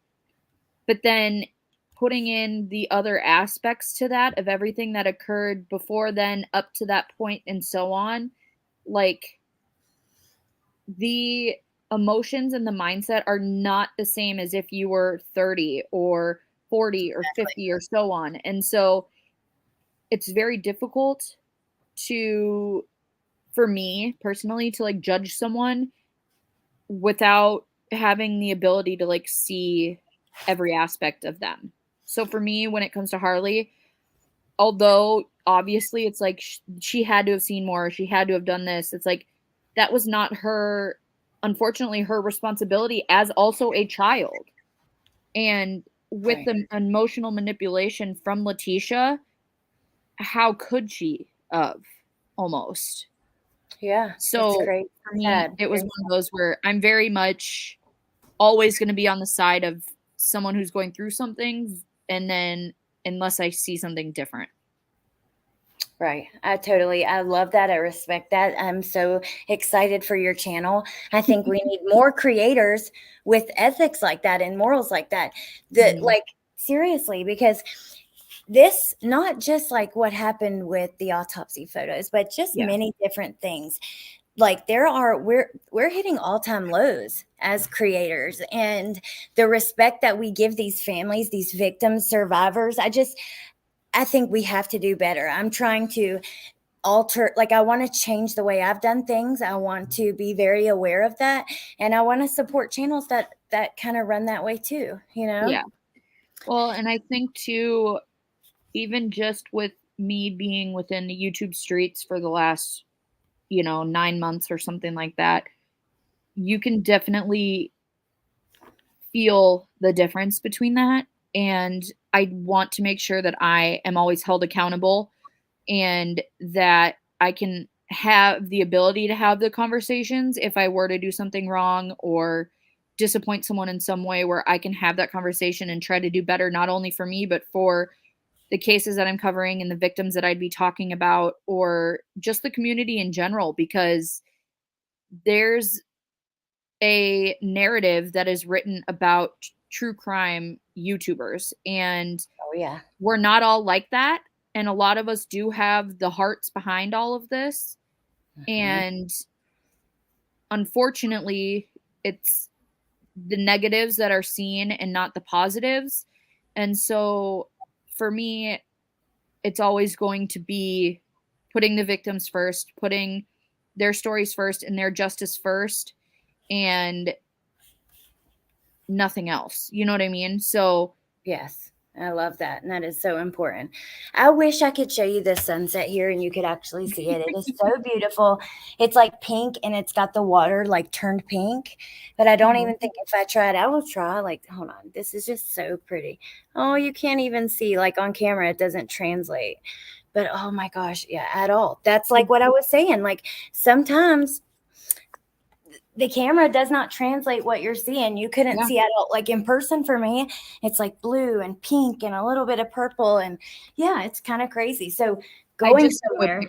Speaker 2: but then putting in the other aspects to that of everything that occurred before then up to that point and so on, like the emotions and the mindset are not the same as if you were 30 or 40 or 50 or so on. And so it's very difficult to for me personally to like judge someone without having the ability to like see every aspect of them. So for me when it comes to Harley, although obviously it's like she had to have seen more, she had to have done this, it's like that was not her, unfortunately, her responsibility as also a child. And with
Speaker 1: Right.
Speaker 2: the emotional manipulation from Leticia, how could she have almost?
Speaker 1: Yeah, it's
Speaker 2: So
Speaker 1: crazy.
Speaker 2: for me,
Speaker 1: Sad.
Speaker 2: it was
Speaker 1: Very
Speaker 2: one of those where I'm very much always going to be on the side of someone who's going through something, and then unless I see something different.
Speaker 1: Right. I love that. I respect that. I'm so excited for your channel. I think we need more creators with ethics like that and morals like that. That like seriously, because this not just like what happened with the autopsy photos, but just many different things. Like we're hitting all-time lows as creators, and the respect that we give these families, these victims, survivors, I think we have to do better. I'm trying to alter, like I want to change the way I've done things. I want to be very aware of that, and I want to support channels that kind of run that way too, you know?
Speaker 2: Yeah. Well, and I think too, even just with me being within the YouTube streets for the last, 9 months or something like that, you can definitely feel the difference between that. And I want to make sure that I am always held accountable and that I can have the ability to have the conversations if I were to do something wrong or disappoint someone in some way, where I can have that conversation and try to do better, not only for me, but for the cases that I'm covering and the victims that I'd be talking about, or just the community in general, because there's a narrative that is written about true crime YouTubers, and
Speaker 1: Oh yeah.
Speaker 2: we're not all like that. And a lot of us do have the hearts behind all of this. And unfortunately, it's the negatives that are seen and not the positives. And so for me, it's always going to be putting the victims first, putting their stories first and their justice first, and nothing else. You know what I mean? So
Speaker 1: Yes, I love that. And that is so important. I wish I could show you the sunset here and you could actually see it. It is so beautiful. It's like pink and it's got the water like turned pink. But I don't even think if I tried, I will try. Like, hold on. This is just so pretty. Oh, you can't even see. Like on camera, it doesn't translate. But oh my gosh, yeah, at all. That's like what I was saying. Like sometimes the camera does not translate what you're seeing. You couldn't see at all. Like in person for me, it's like blue and pink and a little bit of purple. And yeah, it's kind of crazy. So going somewhere.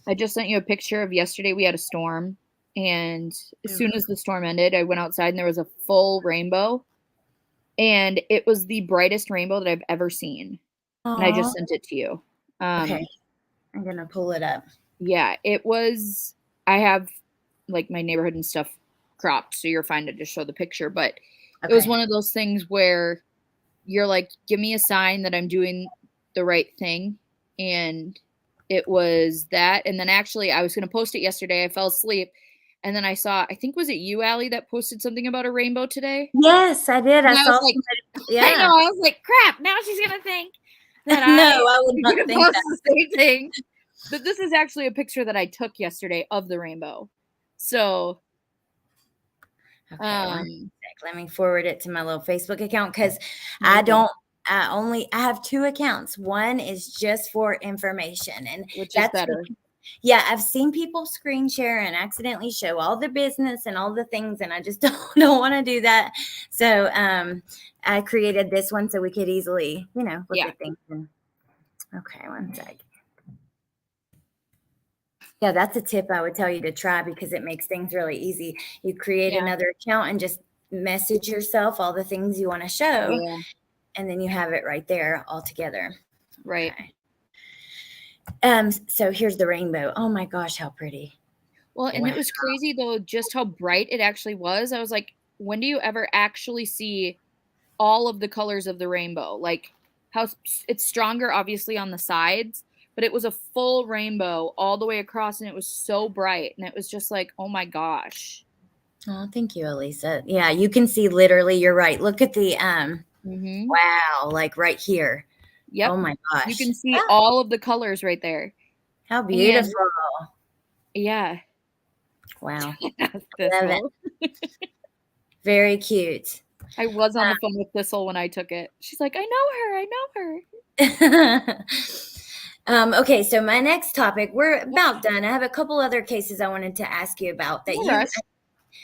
Speaker 2: I just sent you a picture of yesterday. We had a storm. And as soon as the storm ended, I went outside and there was a full rainbow. And it was the brightest rainbow that I've ever seen. And I just sent it to you.
Speaker 1: Okay. I'm going to pull it up.
Speaker 2: Yeah, it was, I have like my neighborhood and stuff cropped, so you're fine to just show the picture. But it was one of those things where you're like, give me a sign that I'm doing the right thing. And it was that. And then actually I was going to post it yesterday. I fell asleep. And then I saw, I think, was it you, Allie, that posted something about a rainbow today?
Speaker 1: Yes, I did. I saw
Speaker 2: like, I know. I was like, crap, now she's going to think that
Speaker 1: I would not think
Speaker 2: post the same thing. But this is actually a picture that I took yesterday of the rainbow. So,
Speaker 1: let me forward it to my little Facebook account because I have 2 accounts. One is just for information, and
Speaker 2: which is better.
Speaker 1: Yeah, I've seen people screen share and accidentally show all the business and all the things, and I just don't want to do that. So I created this one so we could easily, look at things. Okay, one sec. Yeah, that's a tip I would tell you to try because it makes things really easy. You create another account and just message yourself all the things you want to show, and then you have it right there all together.
Speaker 2: Right.
Speaker 1: Okay. So here's the rainbow. Oh my gosh, how pretty.
Speaker 2: Well, and it was crazy though, just how bright it actually was. I was like, when do you ever actually see all of the colors of the rainbow? Like how it's stronger obviously on the sides, but it was a full rainbow all the way across, and it was so bright, and it was just like, oh my gosh.
Speaker 1: Oh, thank you, Elisa. Yeah, you can see literally, you're right. Look at the wow, like right here.
Speaker 2: Yep.
Speaker 1: Oh my gosh.
Speaker 2: You can see all of the colors right there.
Speaker 1: How beautiful.
Speaker 2: Yeah.
Speaker 1: Wow. Love it. Very cute.
Speaker 2: I was on the phone with Thistle when I took it. She's like, I know her.
Speaker 1: Okay, so my next topic, we're about done. I have a couple other cases I wanted to ask you about that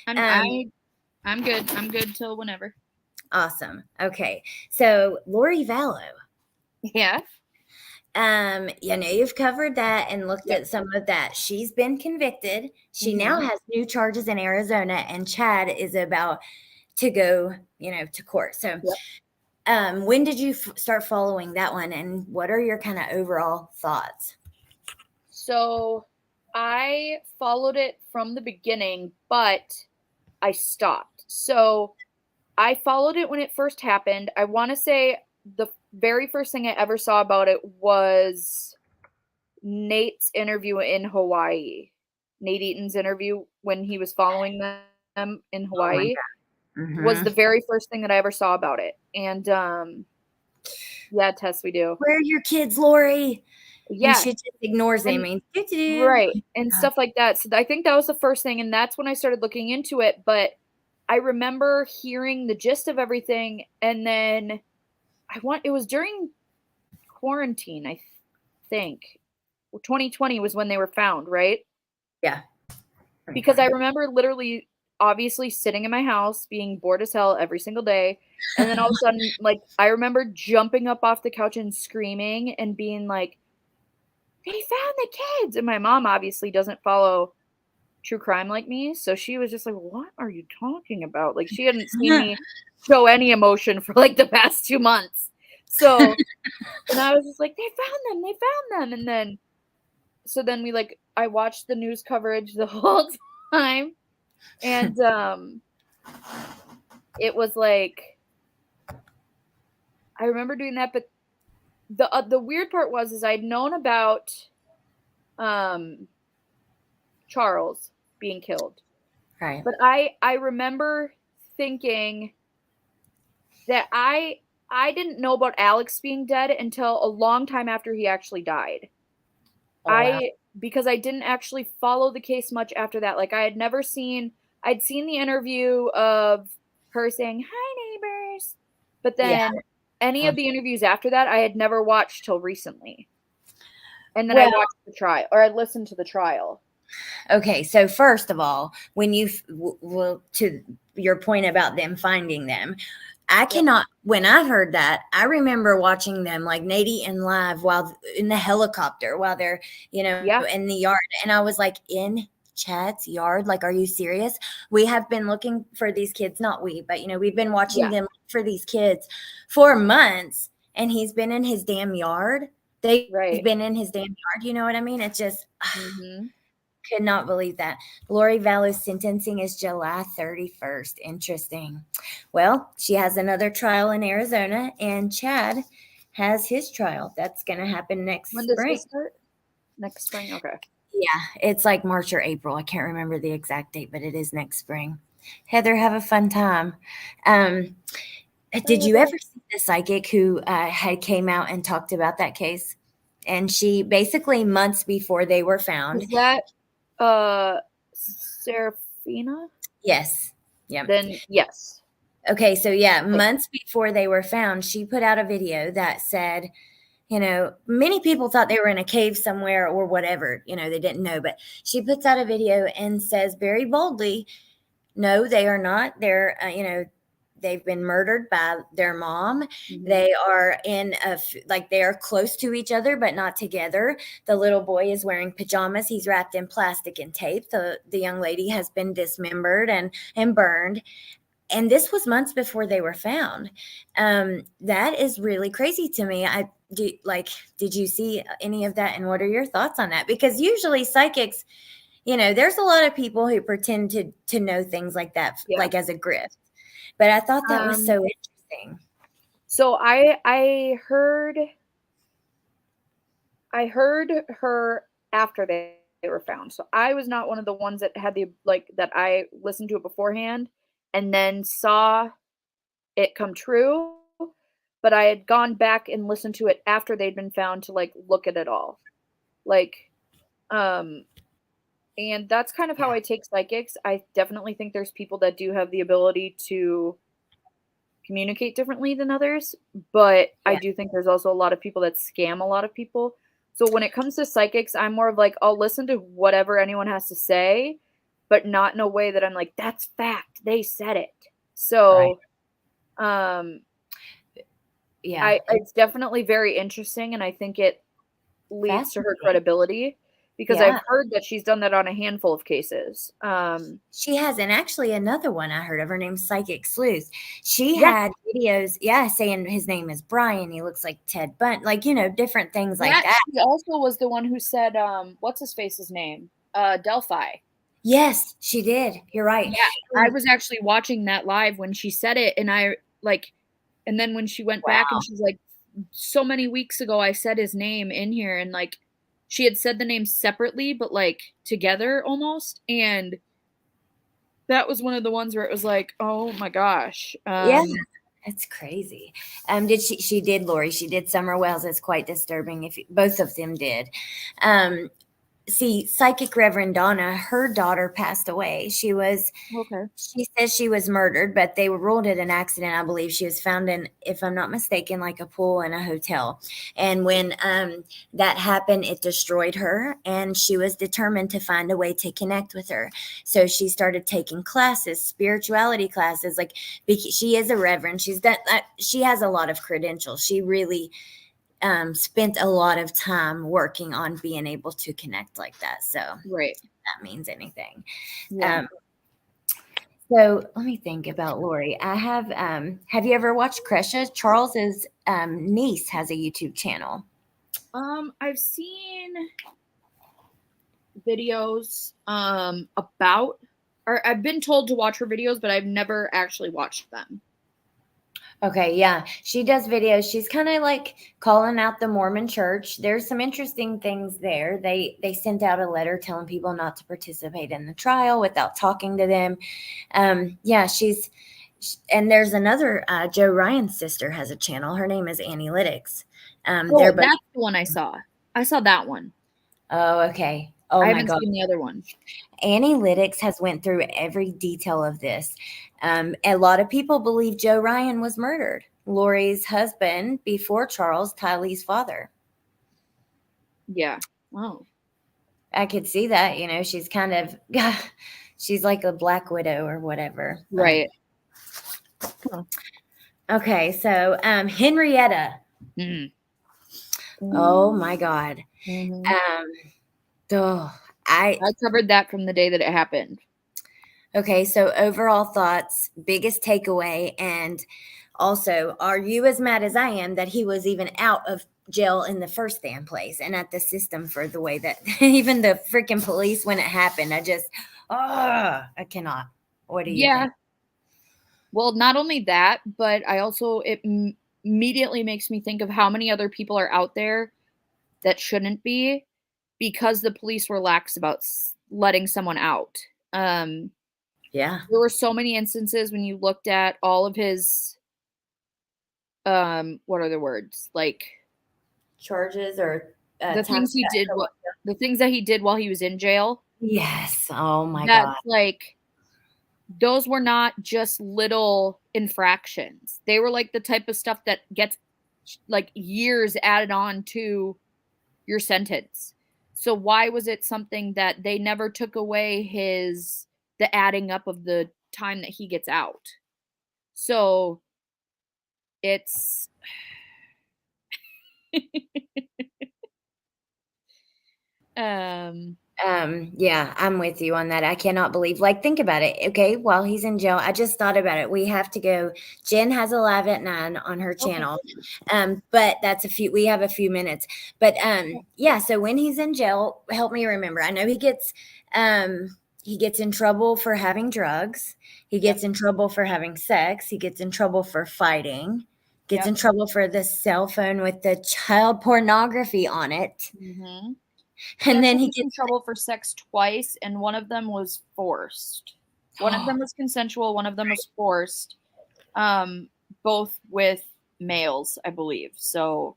Speaker 2: I'm good. I'm good till whenever.
Speaker 1: Awesome. Okay. So Lori Vallow.
Speaker 2: Yeah.
Speaker 1: You've covered that and looked
Speaker 2: Yep.
Speaker 1: at some of that. She's been convicted. She now
Speaker 2: Mm-hmm.
Speaker 1: has new charges in Arizona, and Chad is about to go, to court. So,
Speaker 2: Yep.
Speaker 1: when did you start following that one, and what are your kind of overall thoughts?
Speaker 2: So I followed it from the beginning, but I stopped. So I followed it when it first happened. I want to say the very first thing I ever saw about it was Nate's interview in Hawaii. Nate Eaton's interview when he was following them in
Speaker 1: Oh my
Speaker 2: Hawaii
Speaker 1: God.
Speaker 2: was the
Speaker 1: Mm-hmm.
Speaker 2: very first thing that I ever saw about it. And yeah, Tess, we do.
Speaker 1: Where are your kids, Lori? And
Speaker 2: Yeah.
Speaker 1: she just ignores him.
Speaker 2: And
Speaker 1: And doo-doo-doo.
Speaker 2: right. And stuff like that. So I think that was the first thing. And that's when I started looking into it. But I remember hearing the gist of everything. And then it was during quarantine, I think. 2020 was when they were found, right?
Speaker 1: Yeah.
Speaker 2: Because I remember literally, obviously, sitting in my house, being bored as hell every single day. And then all of a sudden, like, I remember jumping up off the couch and screaming and being like, they found the kids. And my mom obviously doesn't follow true crime like me. So she was just like, what are you talking about? Like, she hadn't seen me show any emotion for like the past 2 months. So, and I was just like, they found them. They found them. And then, so then I watched the news coverage the whole time. And it was like, I remember doing that, but the weird part is I'd known about Charles being killed,
Speaker 1: Right.
Speaker 2: but I remember thinking that I didn't know about Alex being dead until a long time after he actually died.
Speaker 1: Oh, wow.
Speaker 2: Because I didn't actually follow the case much after that. Like I'd seen the interview of her saying, "Hi neighbors." But
Speaker 1: Yeah.
Speaker 2: then any of the interviews after that I had never watched till recently. And then I
Speaker 1: Well,
Speaker 2: watched the trial, or I listened to the trial.
Speaker 1: okay. So first of all, when to your point about them finding them, I
Speaker 2: Yep.
Speaker 1: cannot. When I heard that, I remember watching them like Nady and live while in the helicopter while they're
Speaker 2: Yeah.
Speaker 1: in the yard, and I was like, in Chad's yard. Like, are you serious? We have been looking for these kids. Not we, but we've been watching
Speaker 2: Yeah.
Speaker 1: them for these kids for months, and he's been in his damn yard. They've
Speaker 2: Right.
Speaker 1: been in his damn yard. You know what I mean? It's just.
Speaker 2: Mm-hmm.
Speaker 1: Could not believe that. Lori Vallow's sentencing is July 31st. Interesting. Well, she has another trial in Arizona, and Chad has his trial. That's going to happen next
Speaker 2: When does
Speaker 1: spring.
Speaker 2: this start? Next spring? Okay.
Speaker 1: Yeah, it's like March or April. I can't remember the exact date, but it is next spring. Heather, have a fun time. Did you ever see the psychic who had came out and talked about that case? And she basically months before they were found.
Speaker 2: Is that Serafina?
Speaker 1: Yes. Yeah.
Speaker 2: Then yes.
Speaker 1: Okay, so yeah, months before they were found, she put out a video that said, many people thought they were in a cave somewhere or whatever, they didn't know, but she puts out a video and says very boldly, no, they are not. They've been murdered by their mom.
Speaker 2: Mm-hmm.
Speaker 1: They are they are close to each other, but not together. The little boy is wearing pajamas. He's wrapped in plastic and tape. The young lady has been dismembered and burned. And this was months before they were found. That is really crazy to me. Did you see any of that? And what are your thoughts on that? Because usually psychics, there's a lot of people who pretend to know things like that, like as a grift. But I thought that was so interesting.
Speaker 2: So I heard her after they were found. So I was not one of the ones that had that I listened to it beforehand and then saw it come true, but I had gone back and listened to it after they'd been found to look at it all. And that's kind of how I take psychics. I definitely think there's people that do have the ability to communicate differently than others, but I do think there's also a lot of people that scam a lot of people. So when it comes to psychics, I'm more of I'll listen to whatever anyone has to say, but not in a way that I'm like, that's fact. They said it. So
Speaker 1: Yeah.
Speaker 2: It's definitely very interesting, and I think it leads to her
Speaker 1: Fascinating.
Speaker 2: credibility because I've
Speaker 1: Yeah.
Speaker 2: heard that she's done that on a handful of cases.
Speaker 1: She has, and actually another one I heard of her name's Psychic Sleuth. She
Speaker 2: Yeah,
Speaker 1: had videos, saying his name is Brian. He looks like Ted Bundy, like, different things like
Speaker 2: yeah.
Speaker 1: that.
Speaker 2: She also was the one who said, what's his face's name? Delphi.
Speaker 1: Yes, she did. You're right.
Speaker 2: Yeah, I was actually watching that live when she said it, and and then when she went back and
Speaker 1: Wow.
Speaker 2: she's like, so many weeks ago I said his name in here, and like she had said the name separately but like together almost, and that was one of the ones where it was like, oh my gosh.
Speaker 1: Yeah. It's crazy. She did, Lori. She did Summer Wells. It's quite disturbing if both of them did. See, Psychic Reverend Donna, her daughter passed away. She
Speaker 2: Okay.
Speaker 1: says she was murdered, but they ruled it an accident. I believe she was found in, if I'm not mistaken, like a pool in a hotel. And when that happened, it destroyed her, and she was determined to find a way to connect with her. So she started taking classes, spirituality classes. Like, she is a reverend. She has a lot of credentials. She really spent a lot of time working on being able to connect like that. So
Speaker 2: Right.
Speaker 1: that means anything.
Speaker 2: Yeah.
Speaker 1: So let me think about Lori. I have you ever watched Kresha? Charles's niece has a YouTube channel.
Speaker 2: I've seen videos about, or I've been told to watch her videos, but I've never actually watched them.
Speaker 1: Okay, yeah. She does videos. She's kind of like calling out the Mormon church. There's some interesting things there. They sent out a letter telling people not to participate in the trial without talking to them. Yeah, and there's another Joe Ryan's sister has a channel. Her name is MALicious. They're both.
Speaker 2: That's the one I saw. I saw that one.
Speaker 1: Oh, okay. Oh
Speaker 2: I
Speaker 1: my
Speaker 2: haven't
Speaker 1: God.
Speaker 2: seen the other one.
Speaker 1: MALicious has went through every detail of this. A lot of people believe Joe Ryan was murdered. Lori's husband before Charles, Tylee's father.
Speaker 2: Yeah. Wow.
Speaker 1: I could see that. She's kind of, she's like a black widow or whatever.
Speaker 2: Right.
Speaker 1: Huh. Okay, so Henrietta.
Speaker 2: Mm.
Speaker 1: Oh my God.
Speaker 2: Mm-hmm.
Speaker 1: I
Speaker 2: covered that from the day that it happened.
Speaker 1: Okay, so overall thoughts, biggest takeaway, and also, are you as mad as I am that he was even out of jail in the first damn place, and at the system for the way that even the freaking police when it happened? I cannot. What do you think?
Speaker 2: Well, not only that, but I also, it immediately makes me think of how many other people are out there that shouldn't be because the police were lax about letting someone out.
Speaker 1: Yeah.
Speaker 2: There were so many instances when you looked at all of his, what are the words? Like
Speaker 1: charges or
Speaker 2: the things he did, the things that he did while he was in jail.
Speaker 1: Yes. Oh my
Speaker 2: That's
Speaker 1: God.
Speaker 2: like, those were not just little infractions. They were like the type of stuff that gets like years added on to your sentence. So why was it something that they never took away the adding up of the time that he gets out? So it's
Speaker 1: Yeah, I'm with you on that. I cannot believe, like, think about it. Okay, while he's in jail, I just thought about it. We have to go. Jen has a live at 9 on her channel. But we have a few minutes. But yeah, so when he's in jail, help me remember. I know he gets in trouble for having drugs. He gets in trouble for having sex. He gets in trouble for fighting. Gets in trouble for the cell phone with the child pornography on it.
Speaker 2: Mm-hmm.
Speaker 1: And then he
Speaker 2: gets in trouble for sex twice, and one of them was forced. One of them was consensual, one of them was forced. Both with males, I believe. So,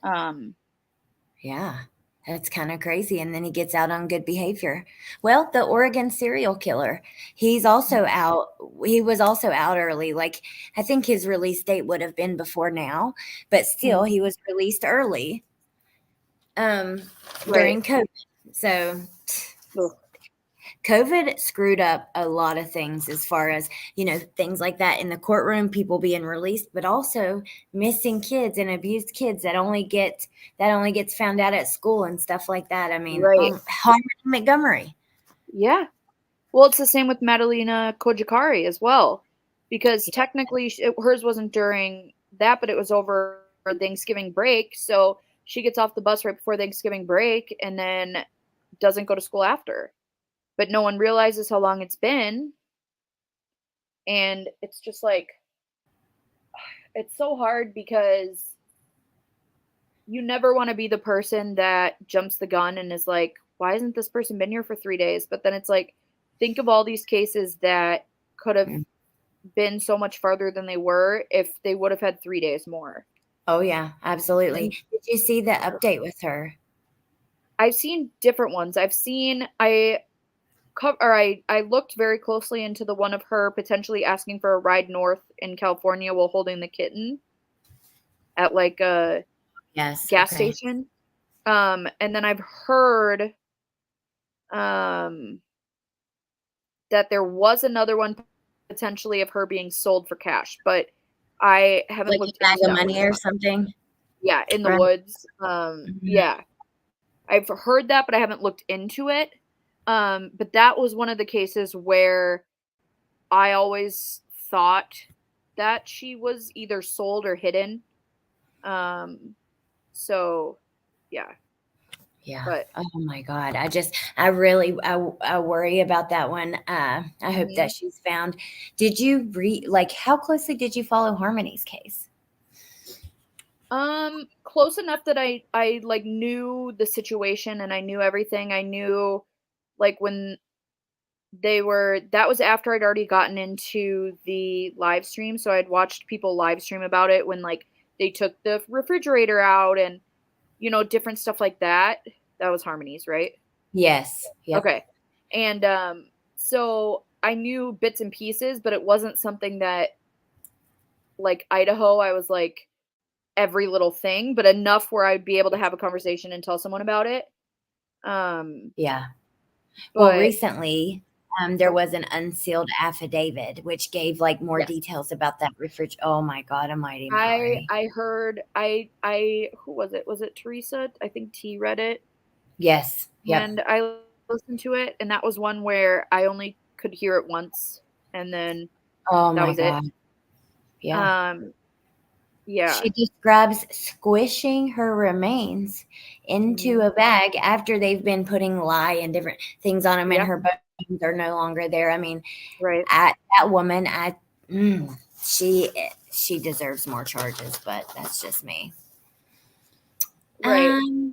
Speaker 1: yeah, that's kind of crazy. And then he gets out on good behavior. Well, the Oregon serial killer, he's also out. He was also out early. Like, I think his release date would have been before now, but still, he was released early. During COVID. So COVID screwed up a lot of things as far as, things like that in the courtroom, people being released, but also missing kids and abused kids that only gets found out at school and stuff like that. I mean,
Speaker 2: Right.
Speaker 1: Harmony Montgomery.
Speaker 2: Yeah. Well, it's the same with Madalena Kojikari as well, because technically hers wasn't during that, but it was over Thanksgiving break. So she gets off the bus right before Thanksgiving break and then doesn't go to school after. But no one realizes how long it's been. And it's just like, it's so hard because you never want to be the person that jumps the gun and is like, why hasn't this person been here for 3 days? But then it's like, think of all these cases that could have been so much farther than they were if they would have had 3 days more.
Speaker 1: Oh yeah, absolutely. Did you see the update with her?
Speaker 2: I've seen different ones. I looked very closely into the one of her potentially asking for a ride north in California while holding the kitten at like a gas station. And then I've heard that there was another one potentially of her being sold for cash, but I haven't
Speaker 1: Like
Speaker 2: looked
Speaker 1: a bag
Speaker 2: into
Speaker 1: of
Speaker 2: that
Speaker 1: money
Speaker 2: one.
Speaker 1: or something?
Speaker 2: Yeah, in the
Speaker 1: Right.
Speaker 2: woods.
Speaker 1: Mhm.
Speaker 2: Yeah. I've heard that, but I haven't looked into it. But that was one of the cases where I always thought that she was either sold or hidden. So yeah.
Speaker 1: Yeah.
Speaker 2: But
Speaker 1: Oh my God. I worry about that one. I hope that she's found. Did you how closely did you follow Harmony's case?
Speaker 2: close enough that I like knew the situation and I knew everything. I knew like when that was after I'd already gotten into the live stream, so I'd watched people live stream about it when like they took the refrigerator out and different stuff like that. That was Harmony's, right?
Speaker 1: Yes. Yep.
Speaker 2: Okay. And so I knew bits and pieces, but it wasn't something that like Idaho, I was like every little thing, but enough where I'd be able to have a conversation and tell someone about it.
Speaker 1: Yeah. Well,
Speaker 2: But
Speaker 1: recently, there was an unsealed affidavit which gave like more
Speaker 2: yes,
Speaker 1: details about that refrigerator. Oh my God, Almighty
Speaker 2: I
Speaker 1: Mallory.
Speaker 2: I heard I who was it? Was it Teresa? I think T read it,
Speaker 1: Yes. Yep.
Speaker 2: and I listened to it, and that was one where I only could hear it once, and then
Speaker 1: Oh
Speaker 2: that
Speaker 1: my
Speaker 2: was it.
Speaker 1: God. Yeah.
Speaker 2: Um, yeah.
Speaker 1: She describes squishing her remains into
Speaker 2: Mhm.
Speaker 1: a bag after they've been putting lye and different things on them, and
Speaker 2: Yeah.
Speaker 1: her bones are no longer there. I mean,
Speaker 2: Right.
Speaker 1: that woman, she deserves more charges, but that's just me.
Speaker 2: Right.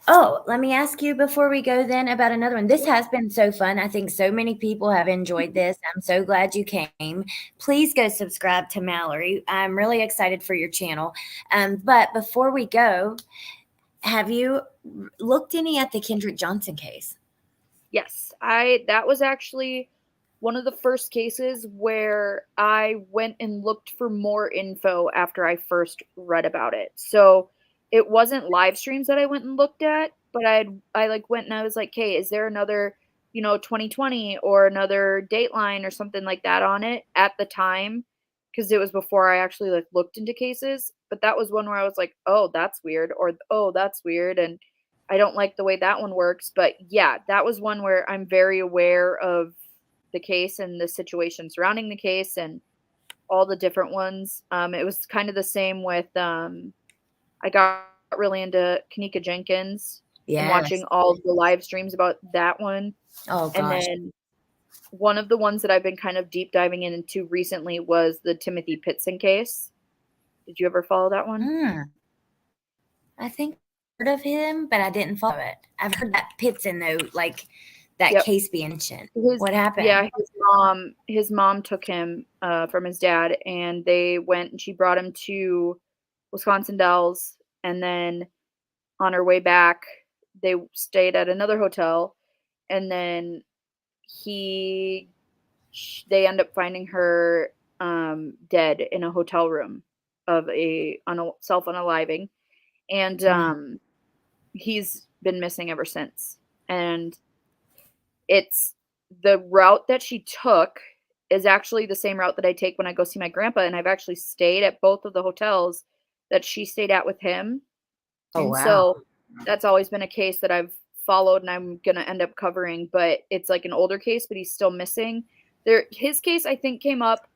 Speaker 1: Oh, let me ask you before we go then about another one. This has been so fun. I think so many people have enjoyed this. I'm so glad you came. Please go subscribe to Mallory. I'm really excited for your channel. But before we go, have you looked any at the Kendrick Johnson case?
Speaker 2: Yes. That was actually one of the first cases where I went and looked for more info after I first read about it. So it wasn't live streams that I went and looked at, but I like went and I was like, "Hey, is there another, 2020 or another Dateline or something like that on it at the time?" Because it was before I actually like looked into cases. But that was one where I was like, "Oh, that's weird," or "Oh, that's weird," and I don't like the way that one works. But yeah, that was one where I'm very aware of the case and the situation surrounding the case and all the different ones. It was kind of the same with I got really into Kanika Jenkins and
Speaker 1: Yes.
Speaker 2: watching all the live streams about that one.
Speaker 1: Oh
Speaker 2: And
Speaker 1: gosh.
Speaker 2: then one of the ones that I've been kind of deep diving into recently was the Timothy Pitson case. Did you ever follow that one?
Speaker 1: I think I've heard of him, but I didn't follow it. I've heard that Pitson though, like that
Speaker 2: Yep.
Speaker 1: case being mentioned.
Speaker 2: His
Speaker 1: What happened?
Speaker 2: Yeah, his mom took him from his dad, and they went and she brought him to Wisconsin Dells, and then on her way back they stayed at another hotel, and then he they end up finding her dead in a hotel room of a self unaliving, and
Speaker 1: Mm.
Speaker 2: he's been missing ever since. And it's the route that she took is actually the same route that I take when I go see my grandpa, and I've actually stayed at both of the hotels that she stayed at with him.
Speaker 1: Oh, wow.
Speaker 2: So that's always been a case that I've followed and I'm gonna end up covering, but it's like an older case, but he's still missing. His case I think came up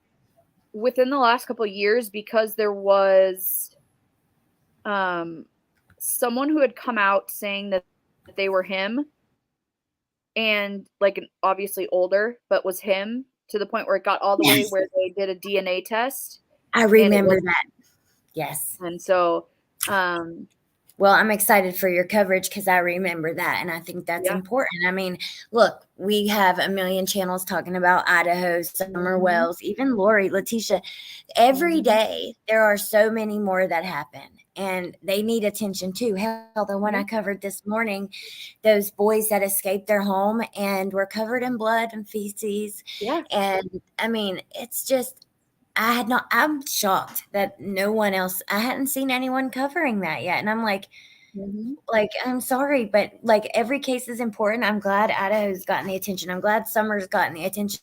Speaker 2: within the last couple of years because there was someone who had come out saying that they were him, and like obviously older, but was him, to the point where it got all the way
Speaker 1: Yes.
Speaker 2: where they did a DNA test.
Speaker 1: I remember that. Yes.
Speaker 2: And so
Speaker 1: well, I'm excited for your coverage because I remember that, and I think that's important. I mean, look, we have a million channels talking about Idaho, Summer Wells, even Lori, Leticia. Every day, there are so many more that happen, and they need attention too. Hell, the one I covered this morning, those boys that escaped their home and were covered in blood and feces.
Speaker 2: Yeah.
Speaker 1: And I mean, it's just, I'm shocked that no one else, I hadn't seen anyone covering that yet. And I'm like, I'm sorry, but like every case is important. I'm glad Idaho's gotten the attention. I'm glad Summer's gotten the attention.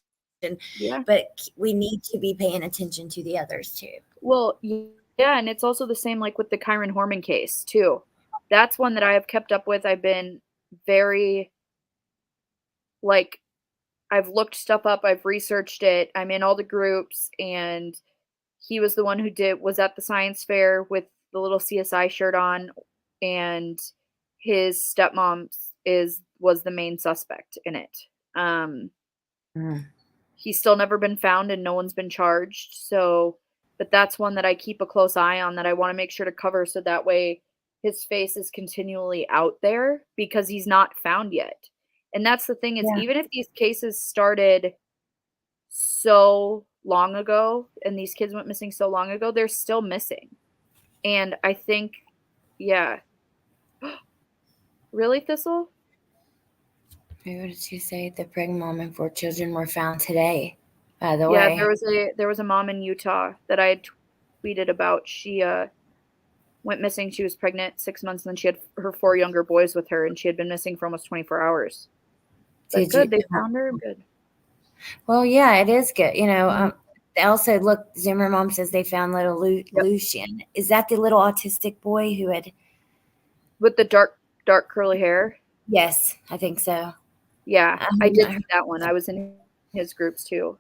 Speaker 2: Yeah.
Speaker 1: But we need to be paying attention to the others too.
Speaker 2: Well, yeah, and it's also the same like with the Kyron Horman case too. That's one that I have kept up with. I've been very like, I've looked stuff up, I've researched it, I'm in all the groups, and he was the one who was at the science fair with the little CSI shirt on, and his stepmom was the main suspect in it. He's still never been found and no one's been charged. So, but that's one that I keep a close eye on, that I want to make sure to cover, so that way his face is continually out there, because he's not found yet. And that's the thing, is even if these cases started so long ago and these kids went missing so long ago, they're still missing. And I think, yeah. Really, Thistle?
Speaker 1: What did she say? The pregnant mom and 4 children were found today, by the way.
Speaker 2: Yeah, there was a mom in Utah that I had tweeted about. She went missing. She was pregnant 6 months, and then she had her 4 younger boys with her, and she had been missing for almost 24 hours. But good, they found her. Good.
Speaker 1: Well, yeah, it is good. You know, also, look, Zimmer mom says they found little Lucian. Is that the little autistic boy who had...
Speaker 2: with the dark curly hair?
Speaker 1: Yes, I think so.
Speaker 2: Yeah, I did see that one. I was in his groups too.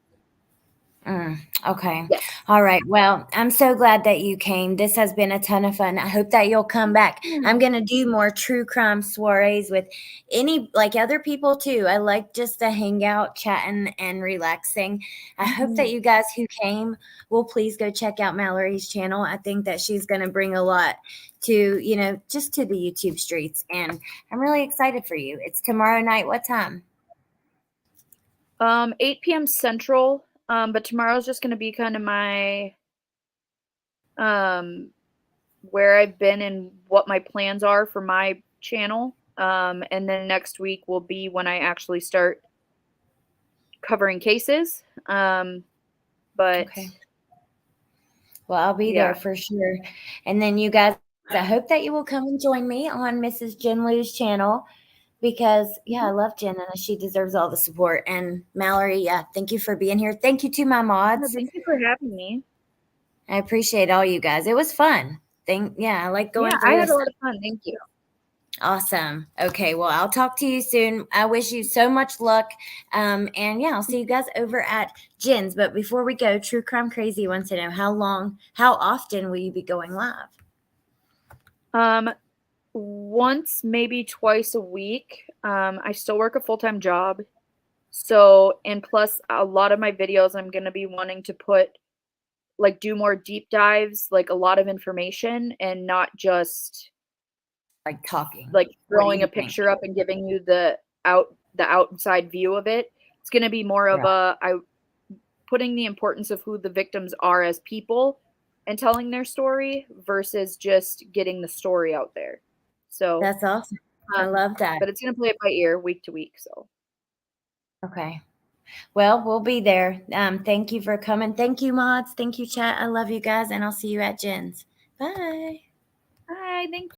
Speaker 1: Okay. Yes. All right. Well, I'm so glad that you came. This has been a ton of fun. I hope that you'll come back. I'm going to do more true crime soirees with other people too. I like just to hang out, chatting, and relaxing. I hope that you guys who came will please go check out Mallory's channel. I think that she's going to bring a lot to, just to the YouTube streets. And I'm really excited for you. It's tomorrow night. What time?
Speaker 2: 8 p.m. Central. But tomorrow's just going to be kind of my, where I've been and what my plans are for my channel. And then next week will be when I actually start covering cases. But
Speaker 1: okay. Well, I'll be there for sure. And then you guys, I hope that you will come and join me on Mrs. Jen Lou's channel. Because, I love Jen, and she deserves all the support. And Mallory, thank you for being here. Thank you to my mods.
Speaker 2: Thank you for having me.
Speaker 1: I appreciate all you guys. It was fun. I like going through
Speaker 2: I had a lot of fun. Thank you.
Speaker 1: Awesome. Okay, well, I'll talk to you soon. I wish you so much luck. And I'll see you guys over at Jen's. But before we go, True Crime Crazy wants to know how often will you be going live?
Speaker 2: Once, maybe twice a week. I still work a full-time job. So, and plus a lot of my videos, I'm going to be wanting to do more deep dives, like a lot of information, and not just
Speaker 1: like talking,
Speaker 2: like throwing a picture up and giving you the outside view of it. It's going to be more of putting the importance of who the victims are as people and telling their story versus just getting the story out there. So
Speaker 1: that's awesome. I love that.
Speaker 2: But it's going to play it by ear week to week. So.
Speaker 1: Okay. Well, we'll be there. Thank you for coming. Thank you, mods. Thank you, chat. I love you guys, and I'll see you at Jen's. Bye.
Speaker 2: Bye. Thank you.